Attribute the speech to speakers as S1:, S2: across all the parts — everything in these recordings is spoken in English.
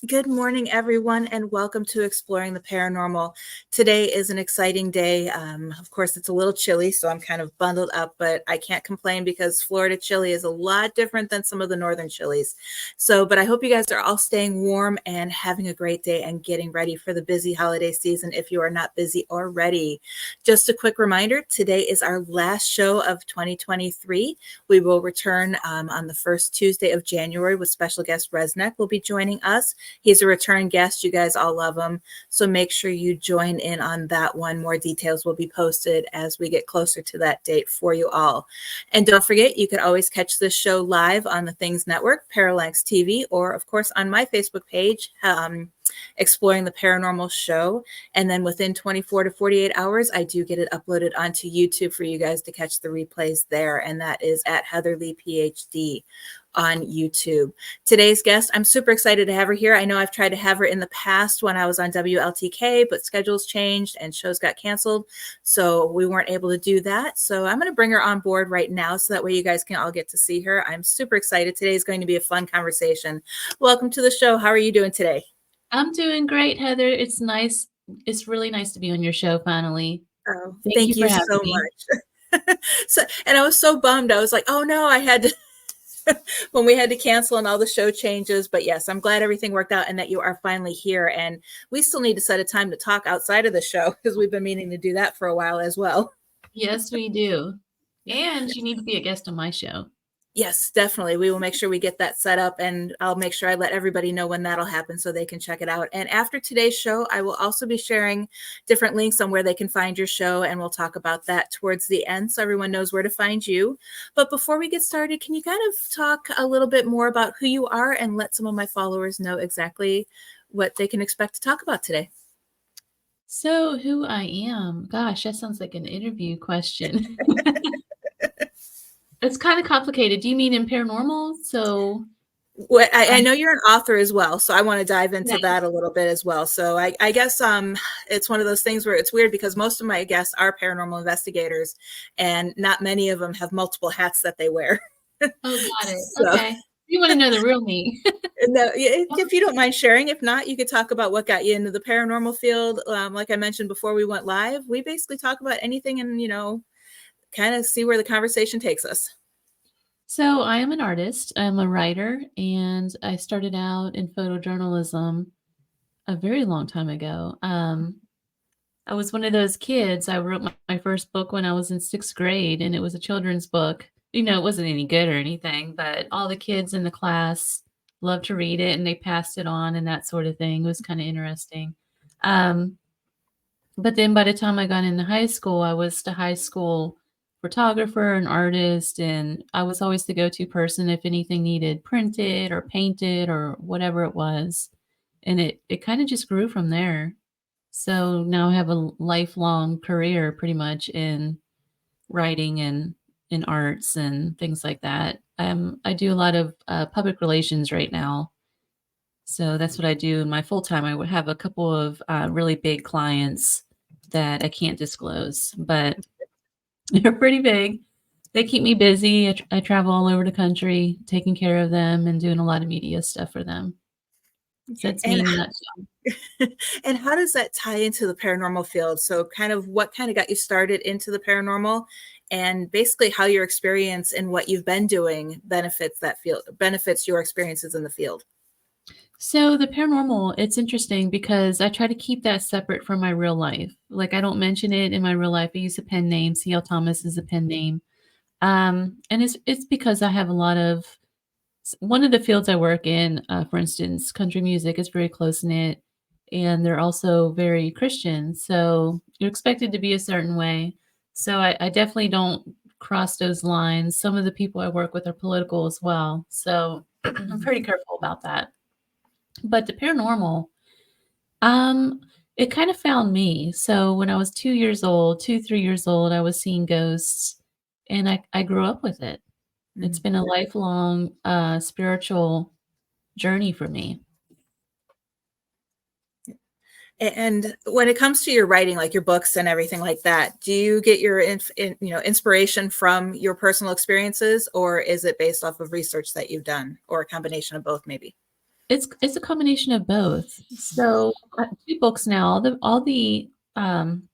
S1: Good morning, everyone, and welcome to Exploring the Paranormal. Today is an exciting day. Of course, it's a little chilly, so I'm kind of bundled up, but I can't complain because Florida chilly is a lot different than some of the northern chillies. But I hope you guys are all staying warm and having a great day and getting ready for the busy holiday season if you are not busy already. Just a quick reminder, today is our last show of 2023. We will return on the first Tuesday of January with special guest Resnick will be joining us. He's a return guest. You guys all love him. So make sure you join in on that one. More details will be posted as we get closer to that date for you all. And don't forget, you can always catch this show live on the Things Network, Parallax TV, or of course on my Facebook page, Exploring the Paranormal Show. And then within 24 to 48 hours, I do get it uploaded onto YouTube for you guys to catch the replays there. And that is at Heather Lee PhD on YouTube. Today's guest, I'm super excited to have her here. I know I've tried to have her in the past when I was on WLTK, but schedules changed and shows got canceled. So we weren't able to do that. So I'm going to bring her on board right now so that way you guys can all get to see her. I'm super excited. Today is going to be a fun conversation. Welcome to the show. How are you doing today?
S2: I'm doing great, Heather. It's nice. It's really nice to be on your show finally.
S1: Oh, thank you so much. And I was so bummed. I was like, oh no, I had to when we had to cancel and all the show changes. But yes, I'm glad everything worked out and that you are finally here. And we still need to set a time to talk outside of the show because we've been meaning to do that for a while as well.
S2: Yes, we do. And you need to be a guest on my show.
S1: Yes, definitely. We will make sure we get that set up, and I'll make sure I let everybody know when that'll happen so they can check it out. And after today's show, I will also be sharing different links on where they can find your show, and we'll talk about that towards the end so everyone knows where to find you. But before we get started, can you kind of talk a little bit more about who you are and let some of my followers know exactly what they can expect to talk about today?
S2: So who I am? Gosh, that sounds like an interview question. It's kind of complicated. Do you mean in paranormal? So
S1: I know you're an author as well, so I want to dive into that a little bit as well. So I guess it's one of those things where it's weird because most of my guests are paranormal investigators, and not many of them have multiple hats that they wear.
S2: Oh, got it. So, okay. You want to know the real me?
S1: No, if you don't mind sharing. If not, you could talk about what got you into the paranormal field. Like I mentioned before we went live, we basically talk about anything and kind of see where the conversation takes us.
S2: So I am an artist. I'm a writer, and I started out in photojournalism a very long time ago. I was one of those kids. I wrote my first book when I was in 6th grade, and it was a children's book. It wasn't any good or anything, but all the kids in the class loved to read it, and they passed it on and that sort of thing. It was kind of interesting. But then by the time I got into high school, I was the high school photographer and artist, and I was always the go-to person if anything needed printed or painted or whatever it was. And it kind of just grew from there. So now I have a lifelong career pretty much in writing and in arts and things like that. I do a lot of public relations right now. So that's what I do in my full time. I would have a couple of really big clients that I can't disclose, but they're pretty big. They keep me busy. I travel all over the country, taking care of them and doing a lot of media stuff for them. So that's me in a nutshell.
S1: And how does that tie into the paranormal field? So what kind of got you started into the paranormal, and basically how your experience and what you've been doing benefits that field, benefits your experiences in the field?
S2: So the paranormal, it's interesting because I try to keep that separate from my real life. Like I don't mention it in my real life. I use a pen name. C.L. Thomas is a pen name. And it's because I have a lot of, one of the fields I work in, for instance, country music is very close-knit, and they're also very Christian. So you're expected to be a certain way. So I definitely don't cross those lines. Some of the people I work with are political as well, so I'm pretty careful about that. But the paranormal, um, it kind of found me. So when I was 2 years old, 2, 3 years old, I was seeing ghosts, and I grew up with it. It's
S1: Mhm.
S2: been a lifelong, spiritual journey for me.
S1: And when it comes to your writing, like your books and everything like that, do you get your inspiration from your personal experiences, or is it based off of research that you've done, or a combination of both, maybe?
S2: It's a combination of both. So, 2 books now, um,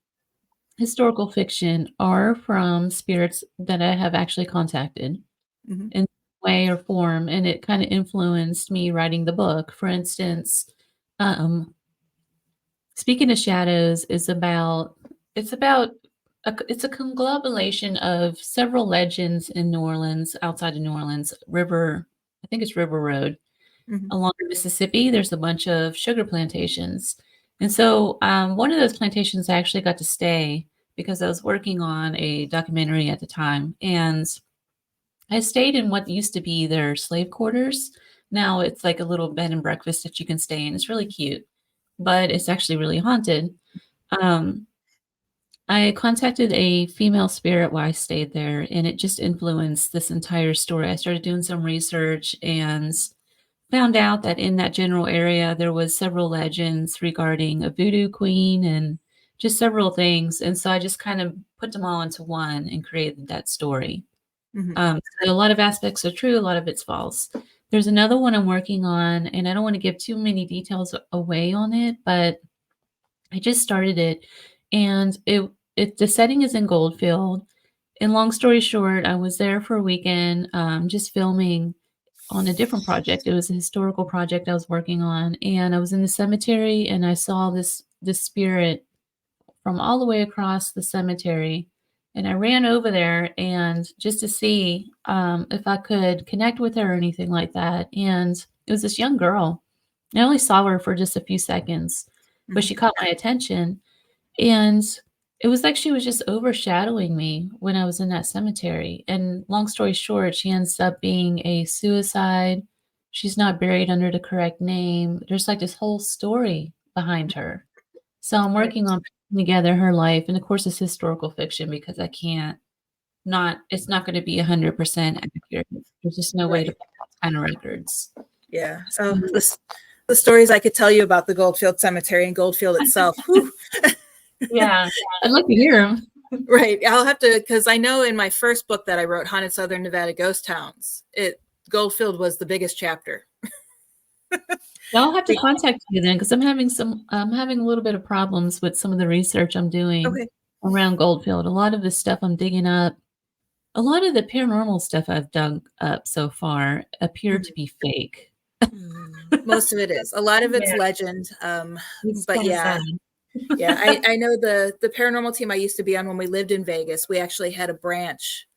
S2: historical fiction are from spirits that I have actually contacted
S1: Hmm.
S2: in way or form, and it kinda influenced me writing the book. For instance, um, Speaking of Shadows is about it's a conglomeration of several legends in New Orleans, outside of New Orleans, I think it's River Road.
S1: Hmm.
S2: Along the Mississippi, there's a bunch of sugar plantations, and so, one of those plantations I actually got to stay because I was working on a documentary at the time, and I stayed in what used to be their slave quarters. Now it's like a little bed and breakfast that you can stay in. It's really cute, but it's actually really haunted. Um, I contacted a female spirit while I stayed there, and it just influenced this entire story. I started doing some research and found out that in that general area, there was several legends regarding a voodoo queen and just several things, and so I just kind of put them all into one and created that story.
S1: Hmm.
S2: So a lot of aspects are true, a lot of it's false. There's another one I'm working on, and I don't wanna give too many details away on it, but I just started it, and the setting is in Goldfield, and long story short, I was there for a weekend, just filming on a different project. It was a historical project I was working on, and I was in the cemetery, and I saw this spirit from all the way across the cemetery, and I ran over there and just to see, if I could connect with her or anything like that, and it was this young girl. I only saw her for just a few seconds, but
S1: Hmm.
S2: she caught my attention, and it was like she was just overshadowing me when I was in that cemetery, and long story short, she ends up being a suicide. She's not buried under the correct name. There's, like, this whole story behind her. So I'm
S1: Right.
S2: working on putting together her life, and of course, it's historical fiction because I can't not it's not gonna be 100% accurate. There's just no way to
S1: Right.
S2: put those kind of records.
S1: Yeah. Oh,
S2: So
S1: the stories I could tell you about the Goldfield Cemetery and Goldfield itself. Whew.
S2: yeah, I'd like to hear 'em.
S1: Right. I'll have to, because I know in my first book that I wrote, Haunted Southern Nevada Ghost Towns, it Goldfield was the biggest chapter.
S2: I'll have to
S1: Be-
S2: contact you then because I'm having a little bit of problems with some of the research I'm doing
S1: Okay.
S2: around Goldfield. A lot of the stuff I'm digging up a lot of the paranormal stuff I've dug up so far appear to
S1: Mhm.
S2: be fake.
S1: Most of it is. A lot of it's
S2: Yeah,
S1: legend.
S2: it's
S1: But
S2: kinda
S1: yeah,
S2: sad.
S1: yeah. I know the paranormal team I used to be on when we lived in Vegas. We actually had a branch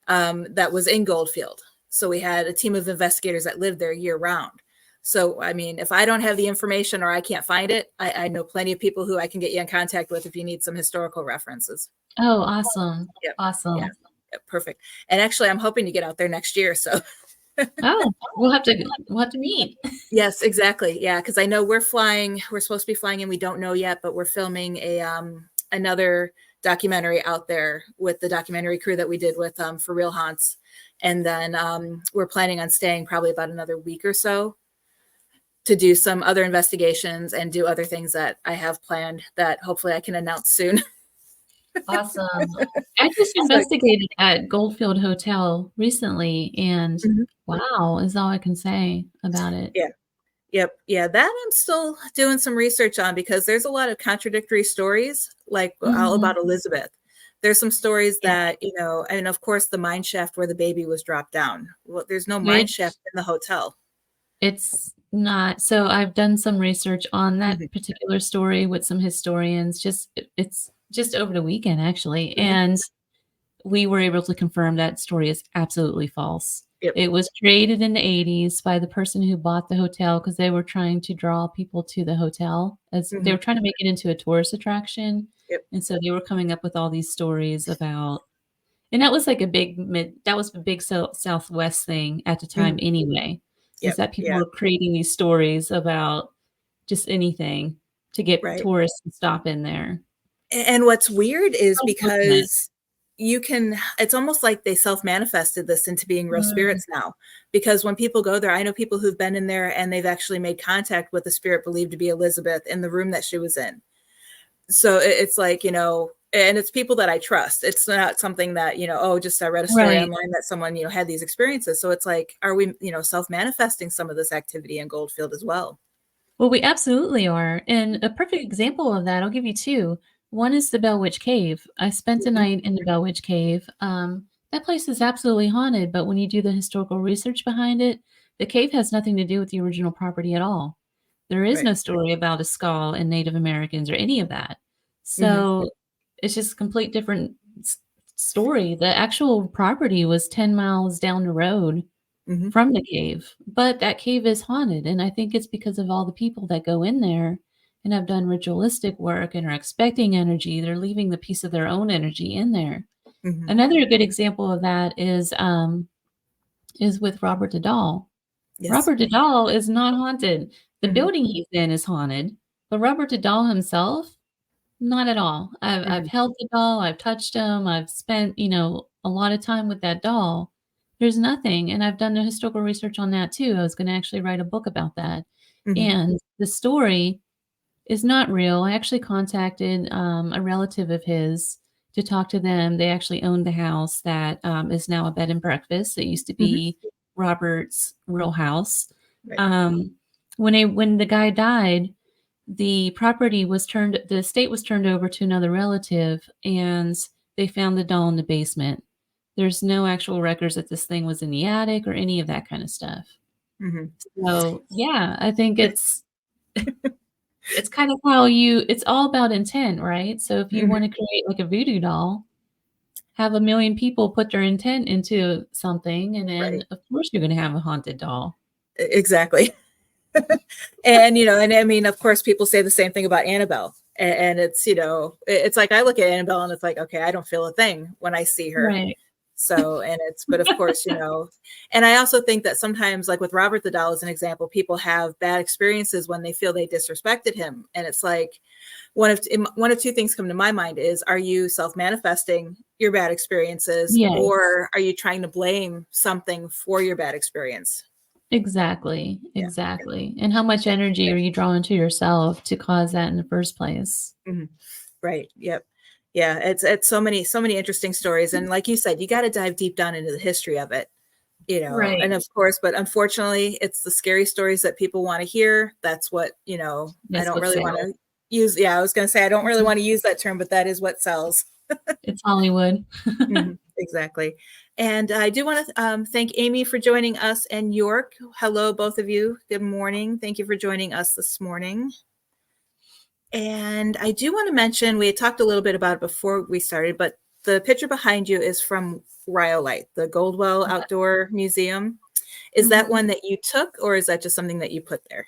S1: that was in Goldfield. So we had a team of investigators that lived there year round. So, I mean, if I don't have the information or I can't find it, I know plenty of people who I can get you in contact with if you need some historical references.
S2: Oh, awesome.
S1: Yep. Yeah.
S2: Awesome.
S1: Yep. Perfect. And actually, I'm hoping to get out there next year. So,
S2: Oh, we'll have to meet.
S1: yes, exactly. Yeah. Cause I know we're flying, we're supposed to be flying in, we don't know yet, but we're filming another documentary out there with the documentary crew that we did with, For Real Haunts. And then, we're planning on staying probably about another week or so to do some other investigations and do other things that I have planned that hopefully I can announce soon.
S2: Awesome. I just
S1: So,
S2: investigated at Goldfield Hotel recently, and
S1: mhm,
S2: wow is all I can say about it.
S1: yeah, yep, yeah, that I'm still doing some research on because there's a lot of contradictory stories, like all
S2: Mhm.
S1: about Elizabeth. There's some stories
S2: Yeah.
S1: that, and of course the mine shaft where the baby was dropped down. Well, there's no mine shaft
S2: Which
S1: in the hotel.
S2: it's not so I've done some research on that
S1: Mhm,
S2: particular story with some historians, it's just over the weekend, actually,
S1: mhm,
S2: and we were able to confirm that story is absolutely false.
S1: yep,
S2: It was created in the '80s by the person who bought the hotel because they were trying to draw people to the hotel as they
S1: mhm,
S2: were trying to make it into a tourist attraction,
S1: yep,
S2: and so they were coming up with all these stories about And that was like that was a big Southwest thing at the time
S1: Mhm.
S2: anyway, is
S1: Yep.
S2: that people
S1: Yeah.
S2: were creating these stories about just anything to get
S1: Right.
S2: tourists to stop in there.
S1: And what's weird is
S2: So unfortunate.
S1: because it's almost like they self-manifested this into being real
S2: Mm,
S1: spirits now. Because when people go there, I know people who've been in there and they've actually made contact with the spirit believed to be Elizabeth in the room that she was in. So it's like, and it's people that I trust. It's not something that, oh, just I read a story
S2: right.
S1: online that someone, had these experiences. So it's like, are we, self-manifesting some of this activity in Goldfield as well?
S2: Well, we absolutely are, and a perfect example of that, I'll give you 2. One is the Bell Witch Cave. I spent a
S1: Mhm.
S2: night in the Bell Witch Cave. That place is absolutely haunted, but when you do the historical research behind it, the cave has nothing to do with the original property at all. There is
S1: Right.
S2: no story about a skull and Native Americans or any of that.
S1: Hmm.
S2: So, it's just a complete different s story. The actual property was 10 miles down the road
S1: Hmm.
S2: from the cave, but that cave is haunted, and I think it's because of all the people that go in there and have done ritualistic work and are expecting energy, they're leaving the piece of their own energy in there.
S1: Hmm.
S2: Another good example of that is with Robert the Doll.
S1: Yes.
S2: Robert the Doll is not haunted. The
S1: Hmm.
S2: building he's in is haunted, but Robert the Doll himself, not at all. I've
S1: Hmm.
S2: held the doll, I've touched him, I've spent, a lot of time with that doll. There's nothing, and I've done the historical research on that too. I was gonna actually write a book about that,
S1: Hmm.
S2: and the story is not real. I actually contacted, a relative of his to talk to them. They actually owned the house that, is now a bed and breakfast. It used to
S1: Hmm.
S2: be Robert's real house.
S1: Right.
S2: Um, when the guy died, the estate was turned over to another relative, and they found the doll in the basement. There's no actual records that this thing was in the attic or any of that kind of stuff.
S1: Hmm.
S2: So, yeah, I think it's kind of it's all about intent, right? So if you
S1: Hmm.
S2: wanna create like a voodoo doll, have a million people put their intent into something, and then,
S1: Right.
S2: of course, you're gonna have a haunted doll.
S1: Exactly. And and I mean, of course, people say the same thing about Annabelle. And it's, it's like I look at Annabelle and it's like, okay, I don't feel a thing when I see her.
S2: Right.
S1: So, and it's, but of course, and I also think that sometimes, like with Robert the Doll as an example, people have bad experiences when they feel they disrespected him. And it's like one of two things come to my mind is, are you self-manifesting your bad experiences,
S2: Yes.
S1: or are you trying to blame something for your bad experience?
S2: Exactly,
S1: Yeah.
S2: exactly, and how much energy are you drawing to yourself to cause that in the first place?
S1: Mhm. Right. Yep. Yeah. It's so many interesting stories. And like you said, you got to dive deep down into the history of it,
S2: Right.
S1: and of course, but unfortunately, it's the scary stories that people want to hear. That's what, I
S2: That's
S1: don't
S2: what
S1: really want
S2: sells.
S1: to use. Yeah. I was going to say, I don't really
S2: Mhm.
S1: want to use that term, but that is what sells.
S2: It's Hollywood.
S1: Mhm. Exactly. And I do want to thank Amy for joining us, and York. Hello, both of you. Good morning. Thank you for joining us this morning. And I do want to mention, we had talked a little bit about it before we started, but the picture behind you is from Rhyolite, the Goldwell Outdoor Museum. Is that
S2: Mhm.
S1: one that you took, or is that just something that you put there?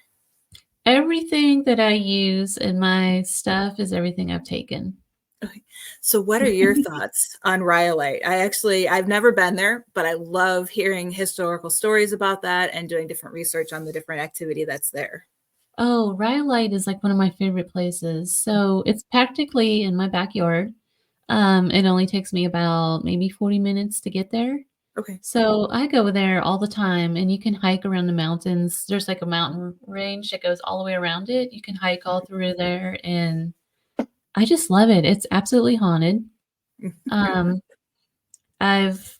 S2: Everything that I use in my stuff is everything I've taken.
S1: Okay. So what are your thoughts on Rhyolite? I've never been there, but I love hearing historical stories about that and doing different research on the different activity that's there.
S2: Oh, Rhyolite is, like, one of my favorite places. So, it's practically in my backyard. It only takes me about maybe 40 minutes to get there.
S1: Okay.
S2: So, I go there all the time, and you can hike around the mountains. There's, like, a mountain range that goes all the way around it. You can hike all through there, and I just love it. It's absolutely haunted. Um, I've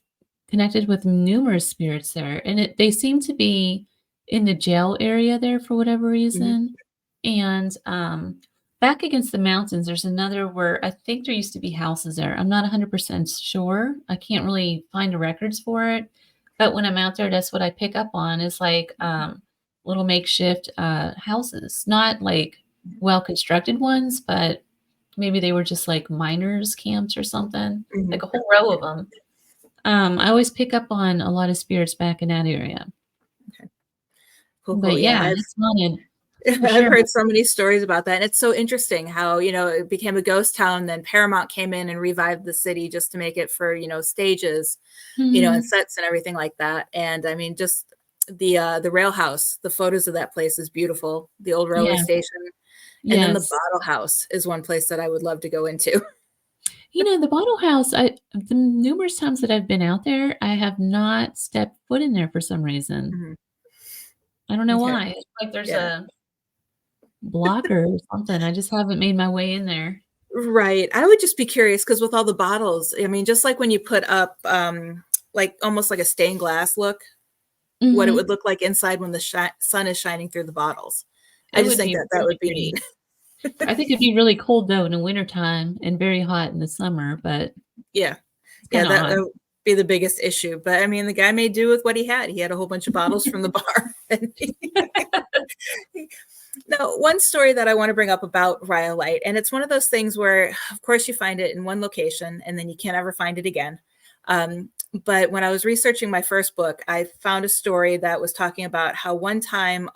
S2: connected with numerous spirits there, and they seem to be in the jail area there for whatever
S1: Mhm.
S2: reason. And, back against the mountains, there's another where I think there used to be houses there. I'm not 100% sure. I can't really find the records for it, but when I'm out there, that's what I pick up on is, like, little makeshift, houses. Not, like, well-constructed ones, but maybe they were just, like, miners' camps or something, like
S1: Mhm.
S2: a whole row of them. I always pick up on a lot of spirits back in that area.
S1: Okay. Cool, cool.
S2: But
S1: Yeah,
S2: yeah,
S1: I've
S2: it's haunted. For
S1: I've
S2: sure.
S1: heard so many stories about that. And it's so interesting how, it became a ghost town. Then Paramount came in and revived the city just to make it for, stages, and
S2: Mhm.
S1: sets and everything like that. And I mean, just the rail house, the photos of that place is beautiful. The old railway
S2: Yeah.
S1: station. And then the
S2: Yes.
S1: bottle house is one place that I would love to go into.
S2: The Bottle House, the numerous times that I've been out there, I have not stepped foot in there for some reason.
S1: Mhm.
S2: I don't know
S1: Okay.
S2: why. It's like there's
S1: Yeah.
S2: a blocker or something. I just haven't made my way in there.
S1: Right. I would just be curious because with all the bottles, I mean, just like when you put up like almost like a stained glass look, what it would
S2: Mhm.
S1: look like inside when the sun is shining through the bottles. I
S2: It
S1: just
S2: would
S1: think
S2: be
S1: that that
S2: really
S1: would be neat.
S2: pretty. I think it'd be really cold, though, in the wintertime and very hot in the summer, but
S1: Yeah.
S2: it's
S1: Yeah,
S2: kinda
S1: that
S2: odd.
S1: would be the biggest issue. But I mean, the guy made do with what he had. He had a whole bunch of bottles from the bar. Now, one story that I want to bring up about rhyolite, and it's one of those things where, of course, you find it in one location and then you can't ever find it again. But when I was researching my first book, I found a story that was talking about how one time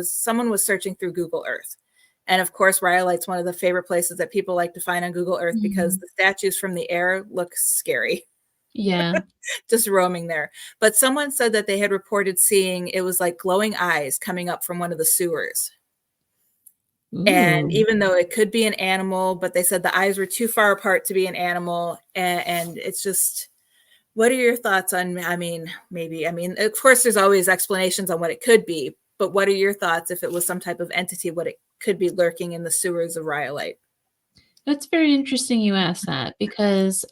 S1: someone was searching through Google Earth. And of course, rhyolite's one of the favorite places that people like to find on Google Earth because
S2: Mhm.
S1: the statues from the air look scary,
S2: Yeah.
S1: just roaming there. But someone said that they had reported seeing it was like glowing eyes coming up from one of the sewers. And
S2: Ooh.
S1: even though it could be an animal, but they said the eyes were too far apart to be an animal. And it's just, what are your thoughts on, I mean, maybe, I mean, of course, there's always explanations on what it could be, but what are your thoughts if it was some type of entity, what it could be lurking in the sewers of Rhyolite?
S2: That's very interesting you asked that because,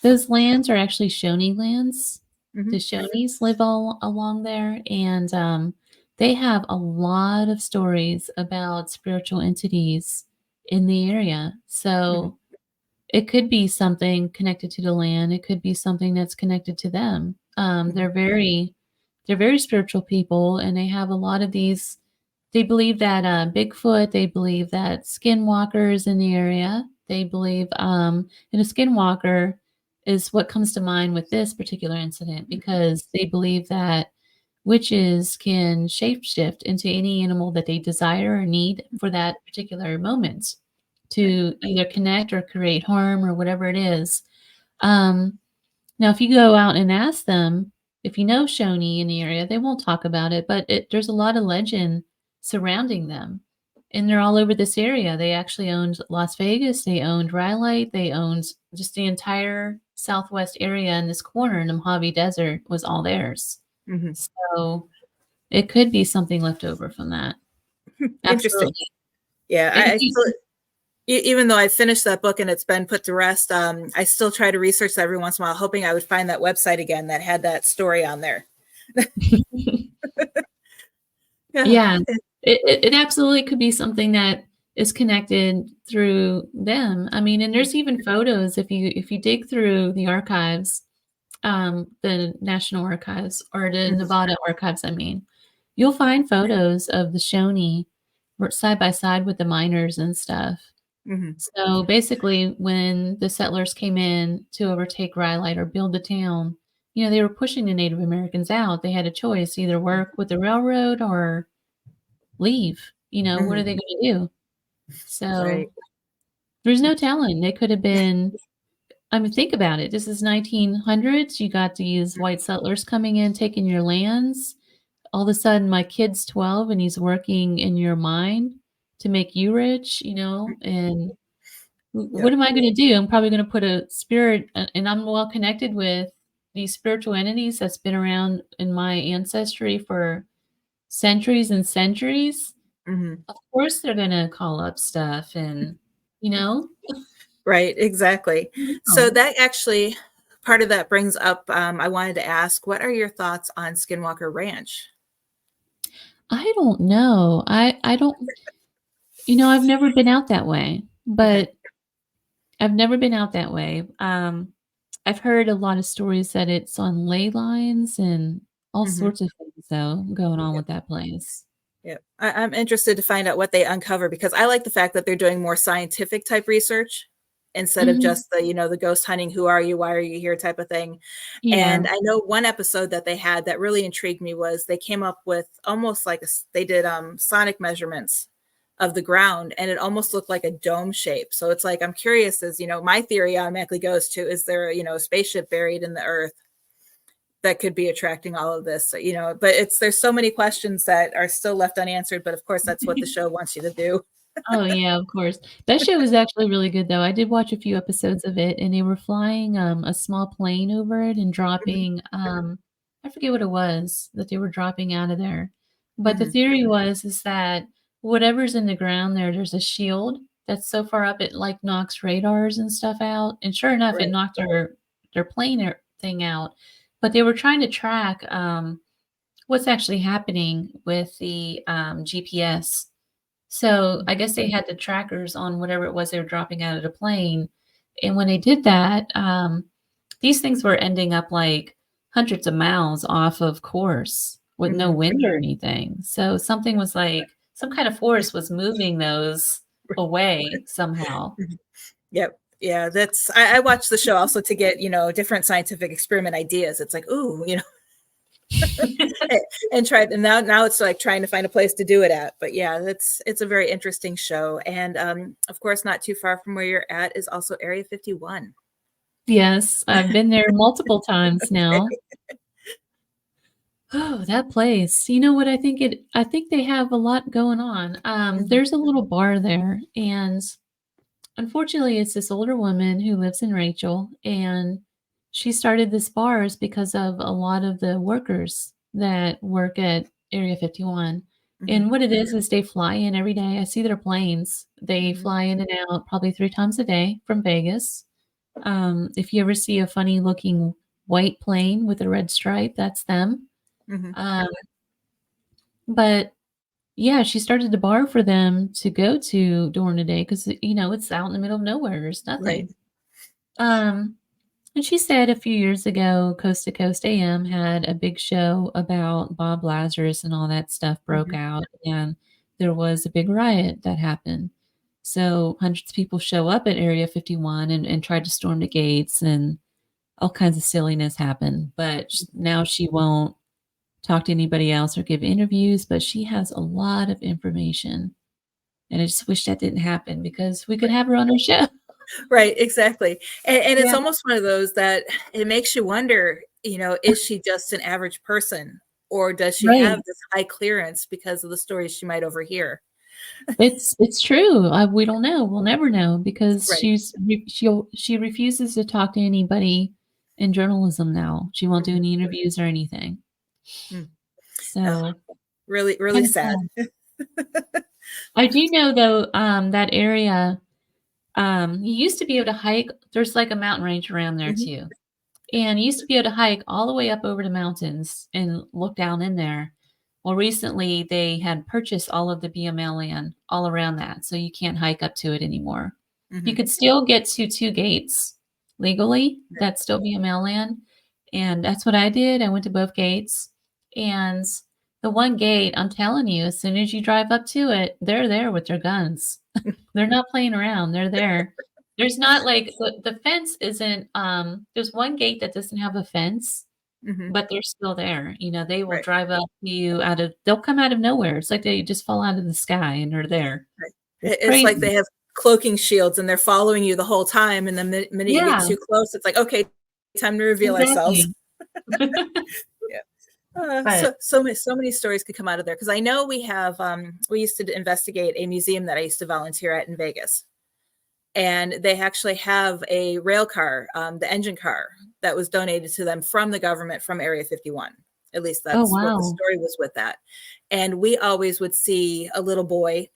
S2: those lands are actually Shawnee lands. The
S1: Hmm.
S2: Shawnees live all along there, and, they have a lot of stories about spiritual entities in the area.
S1: Hmm.
S2: So, it could be something connected to the land, it could be something that's connected to them.
S1: Hmm.
S2: They're very spiritual people, and they have a lot of these they believe that, Bigfoot, they believe that skinwalkers in the area, they believe, and a skinwalker is what comes to mind with this particular incident because they believe that witches can shapeshift into any animal that they desire or need for that particular moment
S1: Right.
S2: to either connect or create harm or whatever it is. Um, Now, if you go out and ask them if you know Shawnee in the area, they won't talk about it, but there's a lot of legend surrounding them, and they're all over this area. They actually owned Las Vegas, they owned Rhyolite, they owned just the entire Southwest area in this corner in the Mojave Desert was all theirs.
S1: Hmm.
S2: So, it could be something left over from that.
S1: Interesting.
S2: Absolutely.
S1: Yeah,
S2: And if
S1: I
S2: you
S1: still, even though I finished that book and it's been put to rest, I still try to research that every once in a while, hoping I would find that website again that had that story on there. Yeah.
S2: Yeah, it absolutely could be something that is connected through them. I mean, and there's even photos if you dig through the archives, the National Archives or the
S1: Mhm.
S2: Nevada Archives, I mean, you'll find photos of the Shawnee side by side with the miners and stuff.
S1: Mhm.
S2: So, basically, when the settlers came in to overtake Rhyolite or build the town, they were pushing the Native Americans out. They had a choice, either work with the railroad or leave. What are
S1: Mhm.
S2: they gonna do?
S1: Right.
S2: So, there's no telling. They could have been I mean, think about it. This is 1900s. You got these white settlers coming in, taking your lands. All of a sudden, my kid's 12 and he's working in your mine to make you rich, and what
S1: Yep.
S2: am I gonna do? I'm probably gonna put a spirit and I'm well connected with these spiritual entities that's been around in my ancestry for centuries and centuries.
S1: Mhm.
S2: Of course, they're gonna call up stuff and, you know?
S1: Right, exactly. So
S2: No.
S1: that actually, part of that brings up, I wanted to ask, what are your thoughts on Skinwalker Ranch?
S2: I don't know. I don't I've never been out that way,
S1: Okay.
S2: but I've never been out that way. I've heard a lot of stories that it's on ley lines and all
S1: Mhm.
S2: sorts of things, though, going on
S1: Yep.
S2: with that place.
S1: Yep. I'm interested to find out what they uncover because I like the fact that they're doing more scientific type research. instead of
S2: Mhm.
S1: just the ghost hunting, who are you, why are you here type of thing.
S2: Yeah.
S1: And I know one episode that they had that really intrigued me was they came up with almost like they did sonic measurements of the ground, and it almost looked like a dome shape. So it's like, I'm curious, as my theory automatically goes to, is there a spaceship buried in the earth that could be attracting all of this? But there's so many questions that are still left unanswered, but of course that's what the show wants you to do.
S2: Oh, yeah, of course. That show was actually really good, though. I did watch a few episodes of it, and they were flying, a small plane over it and
S1: Mhm,
S2: dropping, I forget what it was that they were dropping out of there. But the
S1: mhm,
S2: theory is that whatever's in the ground there, there's a shield that's so far up it, like, knocks radars and stuff out, and sure enough, it
S1: right.
S2: knocked their plane thing out. But they were trying to track, what's actually happening with the, GPS. So, I guess they had the trackers on whatever it was they were dropping out of the plane, and when they did that, these things were ending up, like, hundreds of miles off of course with no
S1: Mhm.
S2: wind or anything. So, something was like some kind of force was moving those away somehow.
S1: Mhm. Yep. Yeah, I watch the show also to get, different scientific experiment ideas. It's like, ooh, and now it's like trying to find a place to do it at. But yeah, it's a very interesting show. And of course, not too far from where you're at is also Area 51.
S2: Yes, I've been there multiple times now. Oh, that place. You know what? I think they have a lot going on.
S1: Mhm,
S2: There's a little bar there, and unfortunately, it's this older woman who lives in Rachel, and she started this bars because of a lot of the workers that work at Area 51.
S1: mhm,
S2: And what it is they fly in every day. I see their planes. They
S1: mhm,
S2: fly in and out probably 3 times a day from Vegas. If you ever see a funny looking white plane with a red stripe, that's them.
S1: mhm.
S2: Um, but yeah, she started a bar for them to go to during the day because it's out in the middle of nowhere. There's
S1: Right.
S2: nothing. Um, and she said a few years ago, Coast to Coast AM had a big show about Bob Lazarus and all that stuff broke
S1: Mhm,
S2: out, and there was a big riot that happened. So hundreds of people show up at Area 51 and tried to storm the gates, and all kinds of silliness happened. But now she won't talk to anybody else or give interviews, but she has a lot of information. And I just wish that didn't happen because we could
S1: right.
S2: have her on our show.
S1: Right, exactly. And it's
S2: Yeah.
S1: almost one of those that it makes you wonder, is she just an average person, or does she have
S2: Right.
S1: this high clearance because of the stories she might overhear?
S2: It's true. We don't know. We'll never know because
S1: Right.
S2: she refuses to talk to anybody in journalism now. She won't do
S1: Mhm,
S2: any interviews or anything.
S1: mm. Oh,
S2: So,
S1: really, really
S2: kind of
S1: sad.
S2: sad. I do know though, that area, you used to be able to hike. There's like a mountain range around there
S1: Mhm,
S2: too. And you used to be able to hike all the way up over the mountains and look down in there. Well, recently they had purchased all of the BML land all around that, so you can't hike up to it anymore. You
S1: mhm,
S2: could still get to 2 gates legally, that's still BML land, and that's what I did. I went to both gates, and the one gate, I'm telling you, as soon as you drive up to it, they're there with their guns. They're not playing around, they're there. There's not like the fence isn't, there's one gate that doesn't have a fence,
S1: mhm,
S2: but they're still there. They will
S1: right,
S2: drive up to you they'll come out of nowhere. It's like they just fall out of the sky and they're there.
S1: right.
S2: It's
S1: It's like
S2: crazy.
S1: they have cloaking shields and they're following you the whole time, and the minute you get
S2: Yeah,
S1: too close, it's like, "Okay, time to reveal ourselves."
S2: exactly.
S1: Yeah.
S2: But
S1: So many stories could come out of there, because I know we used to investigate a museum that I used to volunteer at in Vegas, and they actually have a rail car, the engine car that was donated to them from the government from Area 51. At least
S2: oh,
S1: that's what the
S2: wow.
S1: story was with that. And we always would see a little boy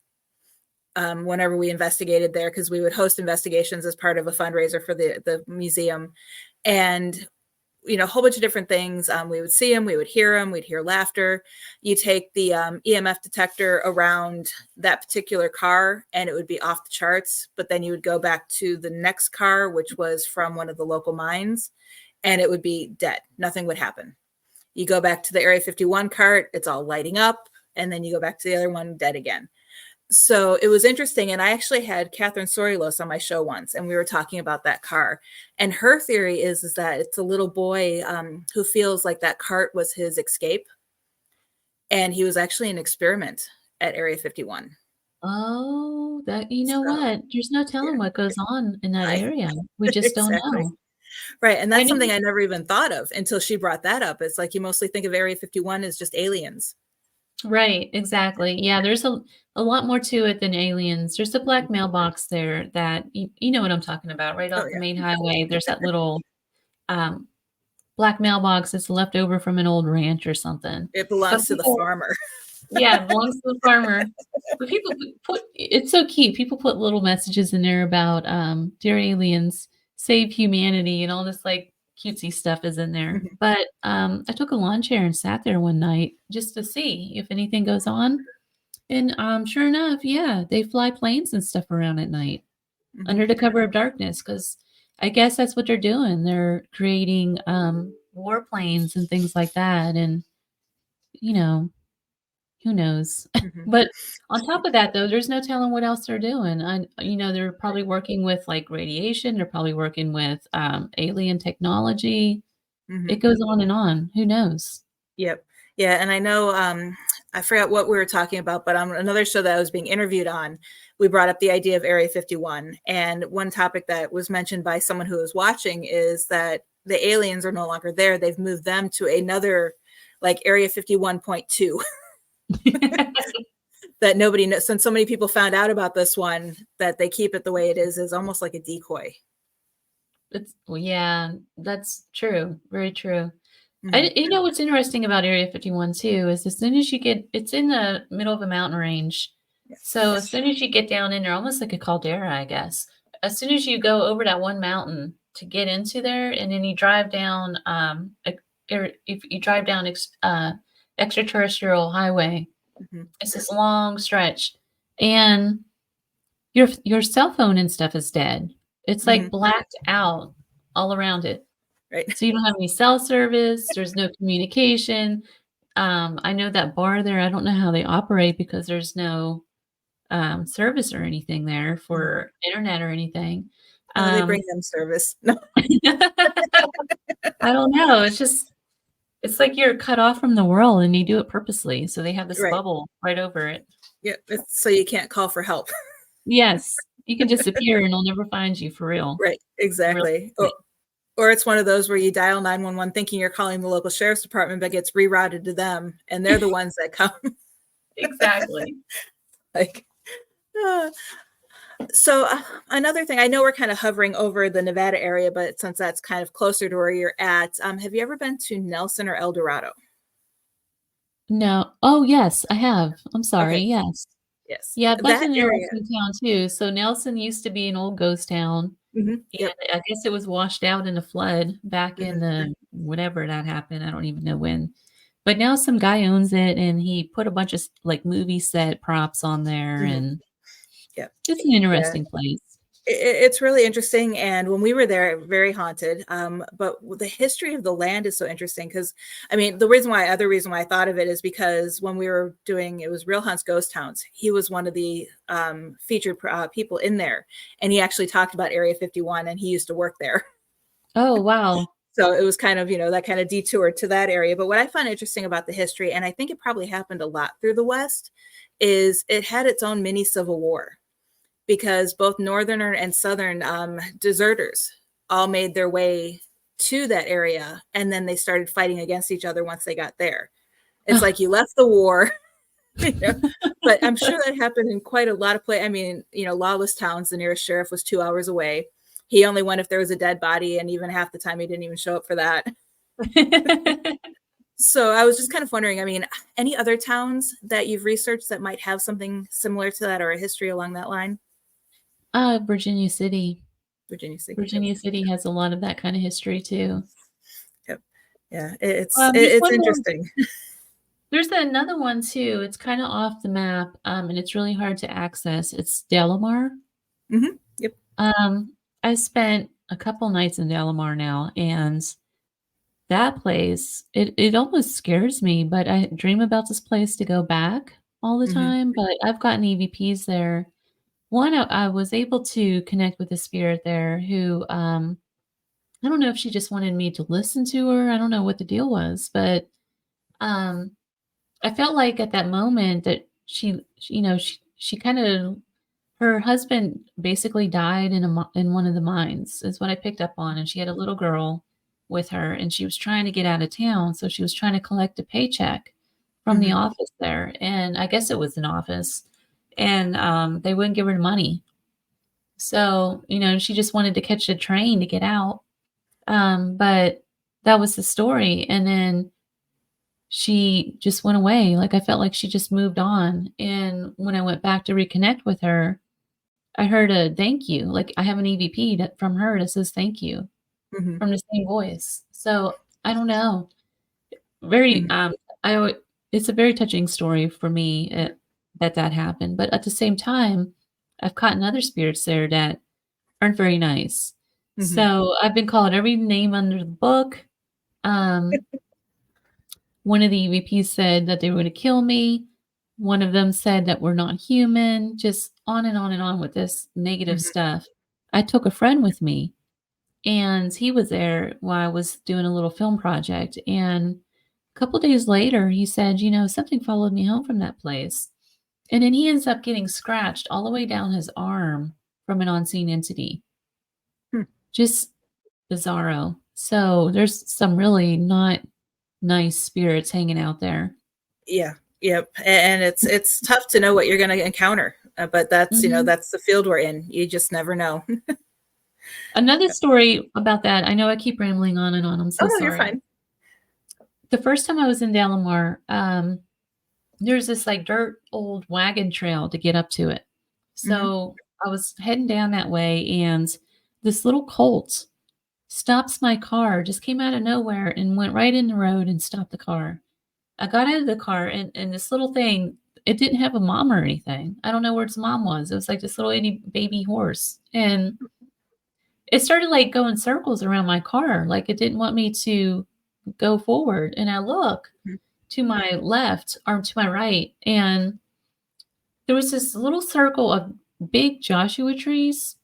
S1: whenever we investigated there, because we would host investigations as part of a fundraiser for the museum. And a whole bunch of different things. We would see them, we would hear them, we'd hear laughter. You take the EMF detector around that particular car, and it would be off the charts. But then you would go back to the next car, which was from one of the local mines, and it would be dead. Nothing would happen. You go back to the Area 51 cart, it's all lighting up, and then you go back to the other one, dead again. So it was interesting. And I actually had Catherine Sorilos on my show once, and we were talking about that car. And her theory is that it's a little boy who feels like that cart was his escape. And he was actually an experiment at Area 51.
S2: Oh, that you know
S1: So,
S2: what? There's no
S1: yeah,
S2: telling what goes on in that
S1: right.
S2: area. We just don't
S1: Exactly.
S2: know.
S1: Right. And
S2: I
S1: that's something
S2: know.
S1: I never even thought of until she brought that up. It's like you mostly think of Area 51 as just aliens.
S2: Right, exactly. Yeah, there's a lot more to it than aliens. There's a black mailbox there that you know what I'm talking about, right
S1: Oh,
S2: off the
S1: yeah.
S2: main highway. There's that little um, black mailbox that's left over from an old ranch or something.
S1: It
S2: But
S1: belongs to the
S2: people,
S1: farmer.
S2: yeah, it belongs to the farmer. But people put it's so cute. People put little messages in there about dear aliens, save humanity, and all this like cutesy stuff is in there.
S1: Mhm,
S2: But I took a lawn chair and sat there one night just to see if anything goes on. And, sure enough, yeah, they fly planes and stuff around at night
S1: mhm,
S2: under the cover of darkness because I guess that's what they're doing. They're creating, warplanes and things like that, and, you know, who knows?
S1: mhm,
S2: But on top of that, though, there's no telling what else they're doing. They're probably working with, like, radiation, they're probably working with, alien technology. It
S1: mhm.
S2: goes on and on. Who knows?
S1: Yep. Yeah, and I know, I forgot what we were talking about, but on another show that I was being interviewed on, we brought up the idea of Area 51. And one topic that was mentioned by someone who was watching is that the aliens are no longer there. They've moved them to another, like Area 51.2, that nobody knows. Since so many people found out about this one, that they keep it the way it is almost like a decoy.
S2: It's well, yeah, that's true, very true.
S1: Hmm.
S2: You know what's interesting about Area 51 too is as soon as you get it's in the middle of a mountain range.
S1: Yeah.
S2: So as soon as you get down in there, almost like a caldera, I guess. As soon as you go over that one mountain to get into there, and then you drive down, if you drive down extraterrestrial highway,
S1: Hmm.
S2: it's this long stretch, and your cell phone and stuff is dead. It's like
S1: Hmm.
S2: blacked out all around it.
S1: Right.
S2: So you don't have any cell service, there's no communication. I know that bar there, I don't know how they operate because there's no, service or anything there
S1: Mhm.
S2: for internet or anything.
S1: Oh, they
S2: Um,
S1: bring them service. No,
S2: I don't know, it's like you're cut off from the world and you do it purposely, so they have this
S1: right.
S2: bubble right over it.
S1: Yeah, it's so you can't call for help.
S2: Yes, you can disappear and they'll never find you for real,
S1: Right, exactly.
S2: realistically.
S1: Or it's one of those where you dial 911 thinking you're calling the local sheriff's department, but gets rerouted to them, and they're the ones that come.
S2: Exactly.
S1: Like, uh, so another thing, I know we're kind of hovering over the Nevada area, but since that's kind of closer to where you're at, have you ever been to Nelson or El Dorado?
S2: No. Oh, yes, I have. I'm sorry,
S1: Okay,
S2: yes.
S1: yes,
S2: Yeah, I've
S1: that
S2: been to
S1: area.
S2: Nelson town too. So Nelson used to be an old ghost town,
S1: Mhm, yep.
S2: and I guess it was washed out in a flood back in
S1: Mhm,
S2: the whenever that happened, I don't even know when. But now some guy owns it, and he put a bunch of like, movie set props on there,
S1: mhm,
S2: and
S1: yep,
S2: it's an
S1: yeah.
S2: interesting place.
S1: It's really interesting, and when we were there, very haunted. But the history of the land is so interesting because, I mean, other reason why I thought of it is because when we were doing, it was Real Hunt's Ghost Towns. He was one of the featured people in there, and he actually talked about Area 51, and he used to work there.
S2: Oh, wow.
S1: So it was kind of, that kind of detour to that area. But what I find interesting about the history, and I think it probably happened a lot through the West, is it had its own mini Civil War because both northerner and southern deserters all made their way to that area, and then they started fighting against each other once they got there. It's like you left the war. you know, but I'm sure that happened in quite a lot of places. I mean, Lawless Towns, the nearest sheriff was 2 hours away. He only went if there was a dead body, and even half the time he didn't even show up for that. So I was just kind of wondering, I mean, any other towns that you've researched that might have something similar to that or a history along that line?
S2: Virginia City.
S1: Virginia City. Yep.
S2: Virginia City has a lot of that kinda history too.
S1: Yep. Yeah, it's
S2: There's
S1: it's
S2: one more
S1: interesting.
S2: There's another one too, it's kinda off the map, and it's really hard to access, it's Delamar.
S1: Mhm. Yep.
S2: I spent a couple nights in Delamar now, and that place, it almost scares me, but I dream about this place to go back. all the
S1: Mhm.
S2: time, but I've gotten EVPs there. One, I was able to connect with a spirit there who, I don't know if she just wanted me to listen to her. I don't know what the deal was, but um, I felt like at that moment that she kind of her husband basically died in one of the mines, is what I picked up on, and she had a little girl with her, and she was trying to get out of town, so she was trying to collect a paycheck from the
S1: Mhm.
S2: office there, and I guess it was an office, and, they wouldn't give her the money. So, she just wanted to catch the train to get out, but that was the story, and then she just went away, like, I felt like she just moved on, and when I went back to reconnect with her, I heard a "thank you," like, I have an EVP that from her that says "thank you"
S1: Mhm.
S2: from the same voice. So, I don't know. Very,
S1: Mhm.
S2: I alwa it's a very touching story for me, that happened, but at the same time, I've caught other spirits there that aren't very nice.
S1: Mhm.
S2: So, I've been called every name under the book. Um, One of the EVPs said that they were gonna kill me. One of them said that we're not human, just on and on and on with this negative
S1: Mhm.
S2: stuff. I took a friend with me, and he was there while I was doing a little film project, and a couple days later, he said, "Something followed me home from that place." And then he ends up getting scratched all the way down his arm from an unseen entity.
S1: Hmm.
S2: Just bizarro. So, there's some really not nice spirits hanging out there.
S1: Yeah. Yep. And it's tough to know what you're gonna encounter, but that's,
S2: Mhm.
S1: that's the field we're in. You just never know.
S2: Another story about that, I know I keep rambling on and on, I'm
S1: Oh,
S2: so
S1: no, you're
S2: sorry.
S1: fine.
S2: The first time I was in Delamar, there's this, like, dirt old wagon trail to get up to it.
S1: Mhm.
S2: So, I was heading down that way, and this little colt stops my car, just came out of nowhere and went right in the road and stopped the car. I got out of the car, and this little thing, it didn't have a mom or anything. I don't know where its mom was. It was like this little itty baby horse, and it started, like, going circles around my car, like, it didn't want me to go forward, and I look
S1: Mhm.
S2: to my left or to my right, and there was this little circle of big Joshua trees,